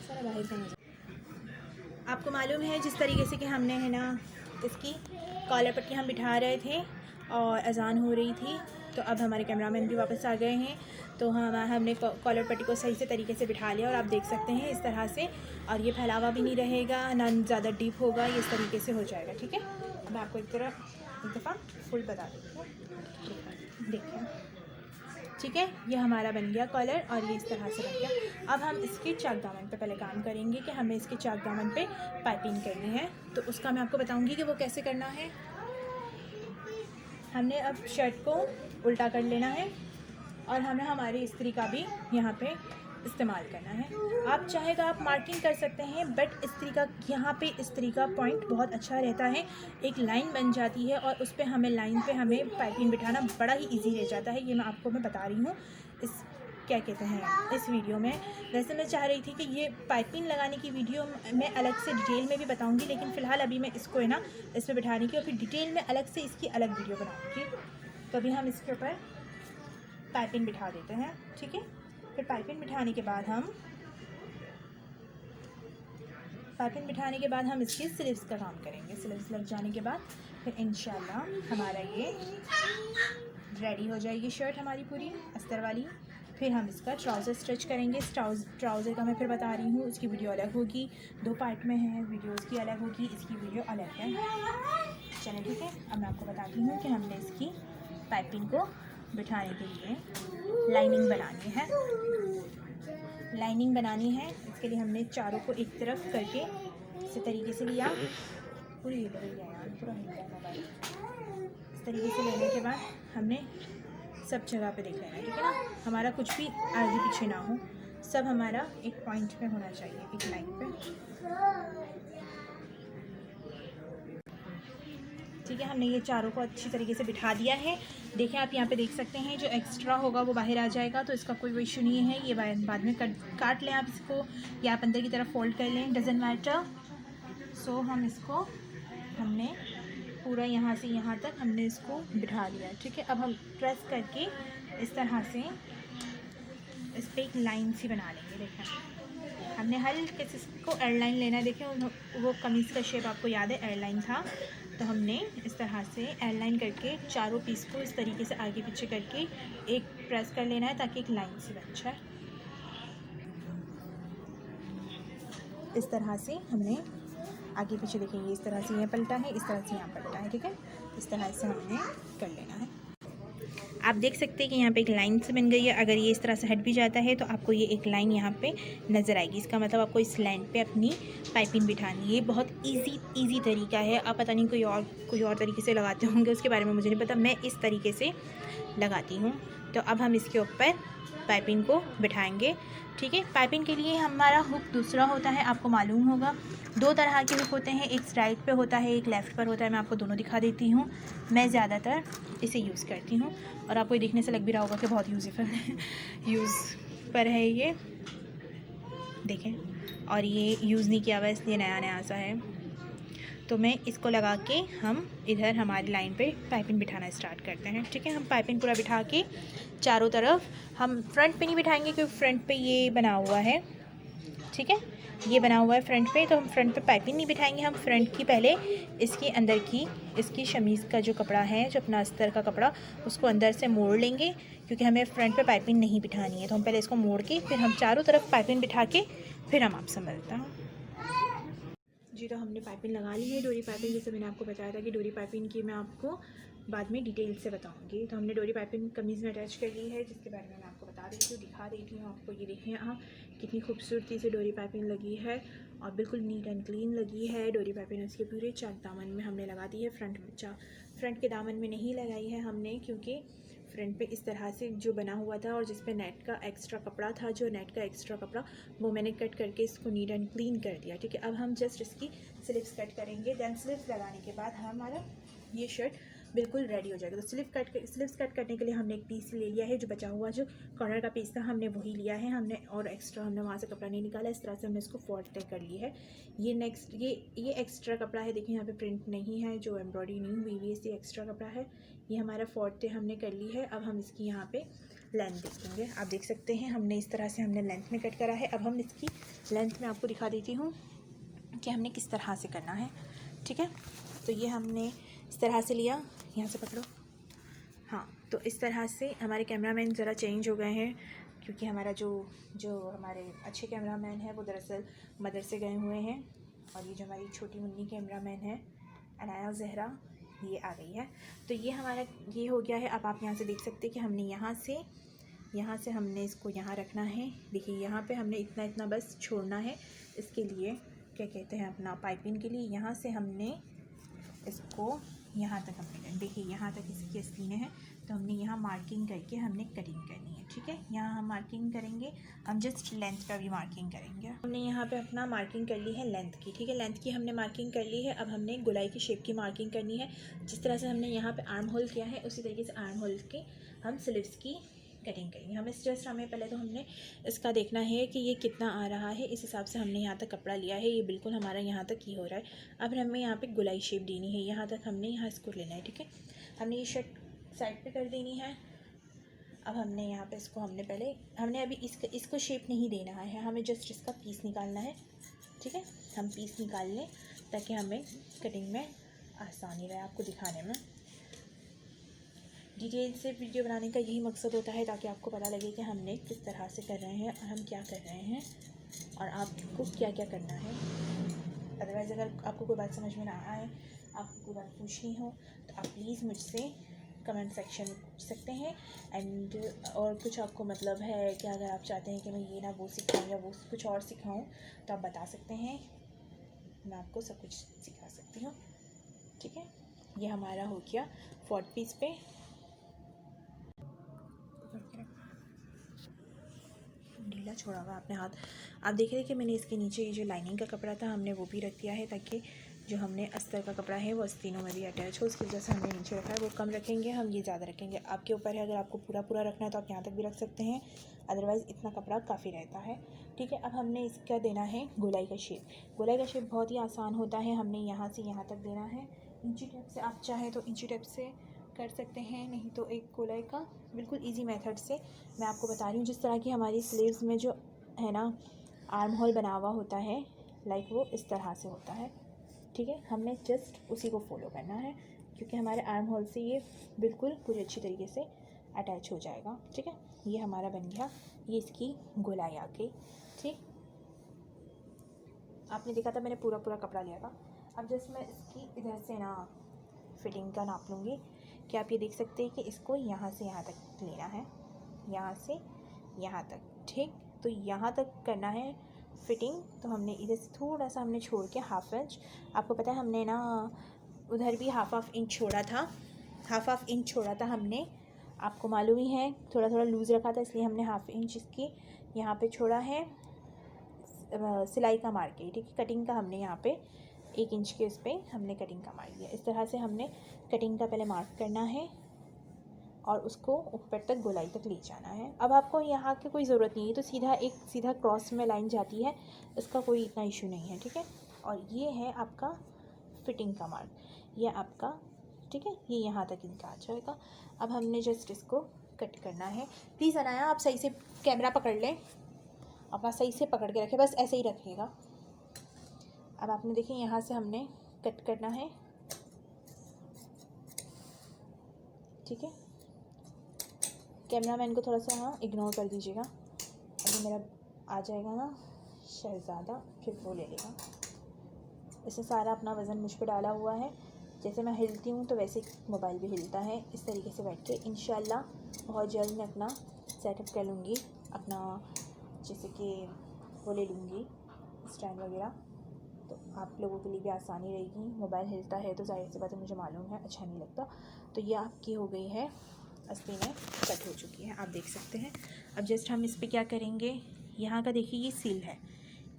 सारा बाहर का नज़र आपको मालूम है, जिस तरीके से कि हमने है ना इसकी कॉलर पट्टी हम बिठा रहे थे और अजान हो रही थी, तो अब हमारे कैमरामैन भी वापस आ गए हैं। तो हमने कॉलर पट्टी को सही से तरीके से बिठा लिया और आप देख सकते हैं इस तरह से, और ये फैलावा भी नहीं रहेगा, ना ज़्यादा डीप होगा, ये इस तरीके से हो जाएगा, ठीक है। मैं आपको एक दफ़ा फुल बता देती हूँ, देखिए, ठीक है। ये हमारा बन गया कॉलर और ये इस तरह से बन गया। अब हम इसके चाक दामन पे पहले काम करेंगे कि हमें इसके चाक दामन पे पाइपिंग करनी है, तो उसका मैं आपको बताऊँगी कि वो कैसे करना है। हमने अब शर्ट को उल्टा कर लेना है और हमें हमारी इस्त्री का भी यहाँ पे इस्तेमाल करना है। आप चाहे तो आप मार्किंग कर सकते हैं, बट इस्त्री का यहाँ पे इस्त्री का पॉइंट बहुत अच्छा रहता है, एक लाइन बन जाती है और उस पे हमें लाइन पे हमें पाइपिंग बिठाना बड़ा ही इजी रह जाता है। ये मैं बता रही हूँ इस क्या कहते हैं इस वीडियो में। वैसे मैं चाह रही थी कि ये पाइपिंग लगाने की वीडियो मैं अलग से डिटेल में भी बताऊंगी, लेकिन फ़िलहाल अभी मैं इसको है ना इस पर बिठाने की और फिर डिटेल में अलग से इसकी अलग वीडियो बनाऊंगी। तो अभी हम इसके ऊपर पाइपिंग बिठा देते हैं, ठीक है। फिर पाइपिंग बिठाने के बाद हम इसकी स्लीव्स का काम करेंगे। स्लीव्स लग जाने के बाद फिर इंशाल्लाह हमारा ये रेडी हो जाएगी शर्ट हमारी पूरी अस्तर वाली। फिर हम इसका ट्राउज़र स्टिच करेंगे। ट्राउज़र का मैं फिर बता रही हूँ, उसकी वीडियो अलग होगी, 2 पार्ट में है, वीडियो उसकी अलग होगी, इसकी वीडियो अलग है। चलिए ठीक है, अब मैं आपको बताती हूँ कि हमने इसकी पाइपिंग को बिठाने के लिए लाइनिंग बनानी है। इसके लिए हमने चारों को एक तरफ करके इसी तरीके से लिया, पूरी पूरा इस तरीके से लेने के बाद हमने सब जगह पे देख लेना है, ठीक है ना। हमारा कुछ भी आगे पीछे ना हो, सब हमारा एक पॉइंट पे होना चाहिए, एक लाइन पे, ठीक है। हमने ये चारों को अच्छी तरीके से बिठा दिया है। देखें आप यहाँ पे देख सकते हैं, जो एक्स्ट्रा होगा वो बाहर आ जाएगा, तो इसका कोई इशू नहीं है। ये बाद में काट लें आप इसको, या आप अंदर की तरफ फोल्ड कर लें, डजेंट मैटर। सो हमने पूरा यहाँ से यहाँ तक हमने इसको बिठा लिया, ठीक है। अब हम प्रेस करके इस तरह से इस पर एक लाइन सी बना लेंगे। देखें हमने हल्के से इसको एयरलाइन लेना है। देखें वो कमीज़ का शेप आपको याद है, एयरलाइन था, तो हमने इस तरह से एयरलाइन करके चारों पीस को इस तरीके से आगे पीछे करके एक प्रेस कर लेना है ताकि एक लाइन सी बन जाए। इस तरह से हमने आगे पीछे देखेंगे, इस तरह से यहाँ पलटा है, इस तरह से यहाँ पलटा है, ठीक है। इस तरह से हमने कर लेना है। आप देख सकते हैं कि यहाँ पे एक लाइन से बन गई है। अगर ये इस तरह से हट भी जाता है तो आपको ये एक लाइन यहाँ पे नज़र आएगी, इसका मतलब आपको इस लाइन पे अपनी पाइपिंग बिठानी है। ये बहुत इजी तरीका है। आप पता नहीं कोई और तरीके से लगाते होंगे, उसके बारे में मुझे नहीं पता, मैं इस तरीके से लगाती हूँ। तो अब हम इसके ऊपर पाइपिंग को बिठाएंगे, ठीक है। पाइपिंग के लिए हमारा हुक दूसरा होता है, आपको मालूम होगा। 2 तरह के हुक होते हैं, एक राइट पे होता है, एक लेफ़्ट पर होता है। मैं आपको दोनों दिखा देती हूँ। मैं ज़्यादातर इसे यूज़ करती हूँ और आपको देखने से लग भी रहा होगा कि बहुत यूज़ पर है ये, देखें। और ये यूज़ नहीं किया हुआ इसलिए नया सा है। तो मैं इसको लगा के हम इधर हमारी लाइन पे पाइपिंग बिठाना स्टार्ट करते हैं, ठीक है। हम पाइपिंग पूरा बिठा के चारों तरफ, हम फ्रंट पे नहीं बिठाएंगे क्योंकि फ्रंट पे ये बना हुआ है, ठीक है, ये बना हुआ है फ्रंट पे, तो हम फ्रंट पे पाइपिंग नहीं बिठाएंगे। हम फ्रंट की पहले इसके अंदर की इसकी शमीज़ का जो कपड़ा है, जो अपना अस्तर का कपड़ा, उसको अंदर से मोड़ लेंगे क्योंकि हमें फ्रंट पे पाइपिंग नहीं बिठानी है। तो हम पहले इसको मोड़ के फिर हम चारों तरफ पाइपिंग बिठा के फिर हम आपसे मिलता हूँ जी। तो हमने पाइपिंग लगा ली है, डोरी पाइपिंग, जैसे मैंने आपको बताया था कि डोरी पाइपिंग की मैं आपको बाद में डिटेल से बताऊंगी। तो हमने डोरी पाइपिंग कमीज़ में अटैच कर ली है, जिसके बारे में मैं आपको बता देती हूँ, दिखा देती हूँ आपको। ये देखें यहाँ कितनी खूबसूरती से डोरी पाइपिंग लगी है और बिल्कुल नीट एंड क्लीन लगी है। डोरी पाइपिंग इसके पूरे चाक दामन में हमने लगा दी है। फ्रंट के दामन में नहीं लगाई है हमने, क्योंकि फ्रंट पे इस तरह से जो बना हुआ था और जिस पे नेट का एक्स्ट्रा कपड़ा था, जो नेट का एक्स्ट्रा कपड़ा वो मैंने कट करके इसको नीट एंड क्लीन कर दिया, ठीक है। अब हम जस्ट इसकी स्लीव्स कट करेंगे। दैन स्लीव्स लगाने के बाद हमारा ये शर्ट बिल्कुल रेडी हो जाएगा। तो स्लीव्स कट करने के लिए हमने एक पीस ले लिया है, जो बचा हुआ जो कॉर्नर का पीस था हमने वही लिया है हमने, और एक्स्ट्रा हमने वहाँ से कपड़ा नहीं निकाला। इस तरह से हमने इसको फोल्ड तय कर ली है। ये नेक्स्ट ये एक्स्ट्रा कपड़ा है, देखिए यहाँ पे प्रिंट नहीं है, जो एम्ब्रॉयडरी नहीं हुई हुई है, ये एक्स्ट्रा कपड़ा है। ये हमारा फोल्ड तय हमने कर ली है। अब हम इसकी यहाँ पे लेंथ देखेंगे। आप देख सकते हैं हमने इस तरह से हमने लेंथ में कट करा है। अब हम इसकी लेंथ में आपको दिखा देती हूँ कि हमने किस तरह से करना है, ठीक है। तो ये हमने इस तरह से लिया, यहाँ से पकड़ो, हाँ। तो इस तरह से हमारे कैमरामैन ज़रा चेंज हो गए हैं, क्योंकि हमारा जो हमारे अच्छे कैमरामैन है वो दरअसल मदर से गए हुए हैं, और ये जो हमारी छोटी मुन्नी कैमरामैन है अनाया जहरा, ये आ गई है। तो ये हमारा ये हो गया है। अब आप यहाँ से देख सकते हैं कि हमने यहाँ से हमने इसको यहाँ रखना है। देखिए यहाँ पे हमने इतना बस छोड़ना है, इसके लिए क्या कहते हैं अपना पाइपिंग के लिए। यहाँ से हमने इसको यहाँ तक हमने, देखिए यहाँ तक इसकी आस्तीनें हैं, तो हमने यहाँ मार्किंग करके हमने कटिंग करनी है, ठीक है। यहाँ हम मार्किंग करेंगे, हम जस्ट लेंथ का भी मार्किंग करेंगे। हमने यहाँ पे अपना मार्किंग कर ली है लेंथ की, ठीक है। लेंथ की हमने मार्किंग कर ली है। अब हमने गोलाई की शेप की मार्किंग करनी है। जिस तरह से हमने यहाँ पे आर्म होल किया है, उसी तरीके से आर्म होल के हम स्लीव्स की कटिंग करेंगे। हमें पहले तो हमने इसका देखना है कि ये कितना आ रहा है, इस हिसाब से हमने यहाँ तक कपड़ा लिया है। ये बिल्कुल हमारा यहाँ तक ही हो रहा है। अब हमें यहाँ पे गोलाई शेप देनी है, यहाँ तक हमने यहाँ इसको लेना है, ठीक है। हमने ये शर्ट साइड पे कर देनी है। अब हमने यहाँ पे इसको हमने अभी इसको शेप नहीं देना है, हमें जस्ट इसका पीस निकालना है, ठीक है। हम पीस निकाल लें ताकि हमें कटिंग में आसानी रहे आपको दिखाने में। डिटेल से वीडियो बनाने का यही मकसद होता है, ताकि आपको पता लगे कि हमने किस तरह से कर रहे हैं और हम क्या कर रहे हैं और आपको क्या क्या करना है। अदरवाइज़ अगर आपको कोई बात समझ में ना आए, आपको कोई बात पूछनी हो, तो आप प्लीज़ मुझसे कमेंट सेक्शन में पूछ सकते हैं। एंड और कुछ आपको मतलब है कि अगर आप चाहते हैं कि मैं ये ना वो सिखाऊँ या वो कुछ और सिखाऊँ, तो आप बता सकते हैं, मैं आपको सब कुछ सिखा सकती हूँ, ठीक है। ये हमारा हो गया फोर्थ पीस पे। ढीला छोड़ा हुआ आपने हाथ। आप देख रहे हैं कि मैंने इसके नीचे ये जो लाइनिंग का कपड़ा था हमने वो भी रख दिया है, ताकि जो हमने अस्तर का कपड़ा है वो आस्तीनों में भी अटैच हो। उसकी वजह से हमने नीचे रखा है, वो कम रखेंगे, हम ये ज़्यादा रखेंगे। आपके ऊपर है, अगर आपको पूरा रखना है तो आप यहाँ तक भी रख सकते हैं, अदरवाइज़ इतना कपड़ा काफ़ी रहता है, ठीक है। अब हमने इसका देना है गोलाई का शेप। गोलाई का शेप बहुत ही आसान होता है। हमने यहाँ से यहाँ तक देना है। इंची टेप से आप चाहें तो इंची टेप से कर सकते हैं, नहीं तो एक गोलाई का बिल्कुल इजी मेथड से मैं आपको बता रही हूँ। जिस तरह की हमारी स्लीव्स में जो है ना आर्म होल बना हुआ होता है, लाइक वो इस तरह से होता है, ठीक है। हमने जस्ट उसी को फॉलो करना है, क्योंकि हमारे आर्म होल से ये बिल्कुल पूरी अच्छी तरीके से अटैच हो जाएगा, ठीक है। ये हमारा बन गया, ये इसकी गोलाई आ गई, ठीक। आपने देखा था मैंने पूरा कपड़ा लिया था। अब जस्ट मैं इसकी इधर से ना फिटिंग का नाप लूँगी, कि आप ये देख सकते हैं कि इसको यहाँ से यहाँ तक लेना है, यहाँ से यहाँ तक, ठीक। तो यहाँ तक करना है फिटिंग। तो हमने इधर से थोड़ा सा हमने छोड़ के हाफ इंच, आपको पता है हमने ना उधर भी हाफ इंच छोड़ा था, हाफ इंच छोड़ा था हमने, आपको मालूम ही है। थोड़ा लूज़ रखा था, इसलिए हमने हाफ इंच इसकी यहाँ पे छोड़ा है सिलाई का मार के, ठीक है। कटिंग का हमने यहाँ पे 1 इंच के उस पर हमने कटिंग का मार दिया। इस तरह से हमने कटिंग का पहले मार्क करना है और उसको ऊपर तक गोलाई तक ले जाना है। अब आपको यहाँ की कोई ज़रूरत नहीं है, तो सीधा क्रॉस में लाइन जाती है, इसका कोई इतना इशू नहीं है, ठीक है। और ये है आपका फिटिंग का मार्क, ये आपका, ठीक है। ये यहाँ तक इनका आ जाएगा। अब हमने जस्ट इसको कट करना है। प्लीज़ अनाया आप सही से कैमरा पकड़ लें, अपना सही से पकड़ के रखें, बस ऐसे ही रखिएगा। अब आपने देखिए यहाँ से हमने कट करना है, ठीक है। कैमरामैन को थोड़ा सा हाँ इग्नोर कर दीजिएगा। अभी मेरा आ जाएगा ना शहज़ादा, फिर वो ले लेगा। इसने सारा अपना वज़न मुझ पर डाला हुआ है, जैसे मैं हिलती हूँ तो वैसे मोबाइल भी हिलता है। इस तरीके से बैठ के इंशाल्लाह बहुत जल्द मैं अपना सेटअप कर लूँगी, अपना जैसे कि वो ले लूँगी स्टैंड वगैरह, तो आप लोगों के लिए भी आसानी रहेगी। मोबाइल हिलता है तो जाहिर सी बात है, मुझे मालूम है, अच्छा नहीं लगता। तो ये आपकी हो गई है, आस्तीनें कट हो चुकी है, आप देख सकते हैं। अब जस्ट हम इस पर क्या करेंगे, यहाँ का देखिए ये सील है,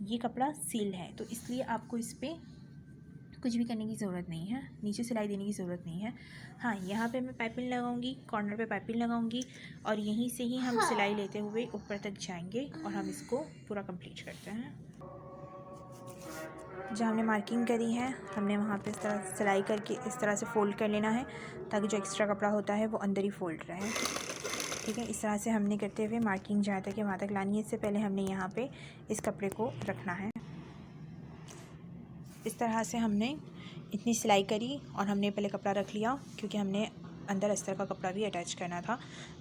ये कपड़ा सील है, तो इसलिए आपको इस पर कुछ भी करने की ज़रूरत नहीं है, नीचे सिलाई देने की ज़रूरत नहीं है। हाँ, यहाँ पे मैं पाइपिंग लगाऊंगी, कॉर्नर पे पाइपिंग लगाऊंगी और यहीं से ही हम सिलाई लेते हुए ऊपर तक जाएंगे और हम इसको पूरा कंप्लीट करते हैं। जहाँ हमने मार्किंग करी है हमने वहाँ पे इस तरह सिलाई करके इस तरह से फ़ोल्ड कर लेना है ताकि जो एक्स्ट्रा कपड़ा होता है वो अंदर ही फ़ोल्ड रहे। ठीक है, इस तरह से हमने करते हुए मार्किंग जहाँ तक है वहाँ तक लानी है। इससे पहले हमने यहाँ पे इस कपड़े को रखना है। इस तरह से हमने इतनी सिलाई करी और हमने पहले कपड़ा रख लिया क्योंकि हमने अंदर अस्तर का कपड़ा भी अटैच करना था,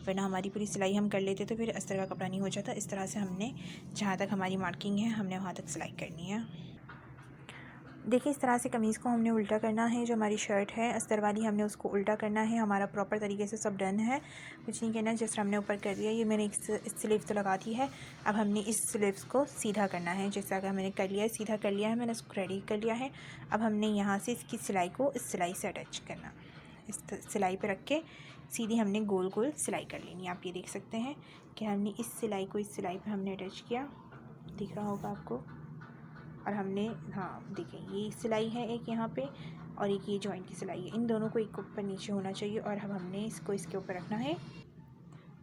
वरना हमारी पूरी सिलाई हम कर लेते तो फिर अस्तर का कपड़ा नहीं हो जाता। इस तरह से हमने जहाँ तक हमारी मार्किंग है हमने वहाँ तक सिलाई करनी है। देखिए, इस तरह से कमीज़ को हमने उल्टा करना है। जो हमारी शर्ट है अस्तर वाली हमने उसको उल्टा करना है। हमारा प्रॉपर तरीके से सब डन है, कुछ नहीं करना है। जिस तरह हमने ऊपर कर दिया, ये मैंने इस स्लीव्स तो लगा दी है। अब हमने इस स्लीव्स को सीधा करना है। जैसा कि मैंने कर लिया है, सीधा कर लिया है, मैंने उसको रेडी कर लिया है। अब हमने यहाँ से इसकी सिलाई को इस सिलाई से अटैच करना, इस सिलाई पर रख के सीधी हमने गोल गोल सिलाई कर लेनी है। आप ये देख सकते हैं कि हमने इस सिलाई को इस सिलाई पर हमने अटैच किया, दिख रहा होगा आपको। और हमने, हाँ देखिए, ये सिलाई है एक यहाँ पे और एक ये जॉइंट की सिलाई है। इन दोनों को एक ऊपर नीचे होना चाहिए और अब हमने इसको इसके ऊपर रखना है।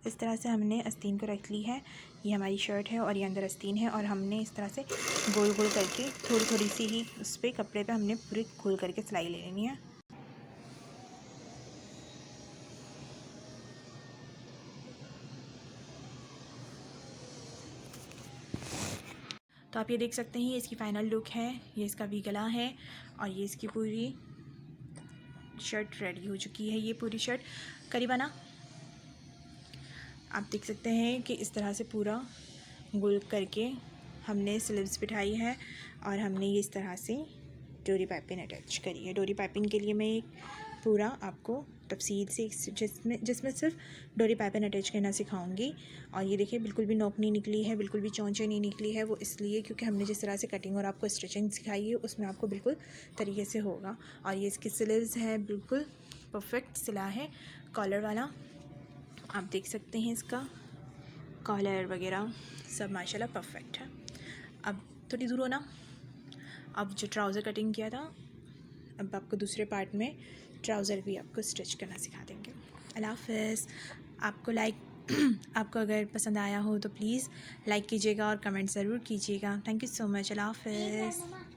इस तरह से हमने आस्तीन को रख ली है। ये हमारी शर्ट है और ये अंदर आस्तीन है और हमने इस तरह से गोल गोल करके थोड़ी थोड़ी सी ही उस पर कपड़े पे हमने पूरी गोल करके सिलाई ले लेनी है। तो आप ये देख सकते हैं, ये इसकी फ़ाइनल लुक है। ये इसका भी गला है और ये इसकी पूरी शर्ट रेडी हो चुकी है। ये पूरी शर्ट करीबन आप देख सकते हैं कि इस तरह से पूरा गोल करके हमने स्लीव्स बिठाई है और हमने ये इस तरह से डोरी पाइपिंग अटैच करी है। डोरी पाइपिंग के लिए मैं एक पूरा आपको तफसील से जिसमें सिर्फ डोरी पाइपिंग अटैच करना सिखाऊंगी। और ये देखिए, बिल्कुल भी नोक नहीं निकली है, बिल्कुल भी चौंचे नहीं निकली है। वो इसलिए क्योंकि हमने जिस तरह से कटिंग और आपको स्टिचिंग सिखाई है उसमें आपको बिल्कुल तरीके से होगा। और ये इसकी स्लीव्स है, बिल्कुल परफेक्ट सिला है, कॉलर वाला। आप देख सकते हैं इसका कॉलर वगैरह सब माशाल्लाह परफेक्ट है। अब थोड़ी दूर होना, अब जो ट्राउज़र कटिंग किया था, अब आपको दूसरे पार्ट में ट्राउज़र भी आपको स्टिच करना सिखा देंगे। अल्लाह हाफ़िज़। आपको अगर पसंद आया हो तो प्लीज़ लाइक कीजिएगा और कमेंट ज़रूर कीजिएगा। Thank you so much. अल्लाह हाफ़िज़।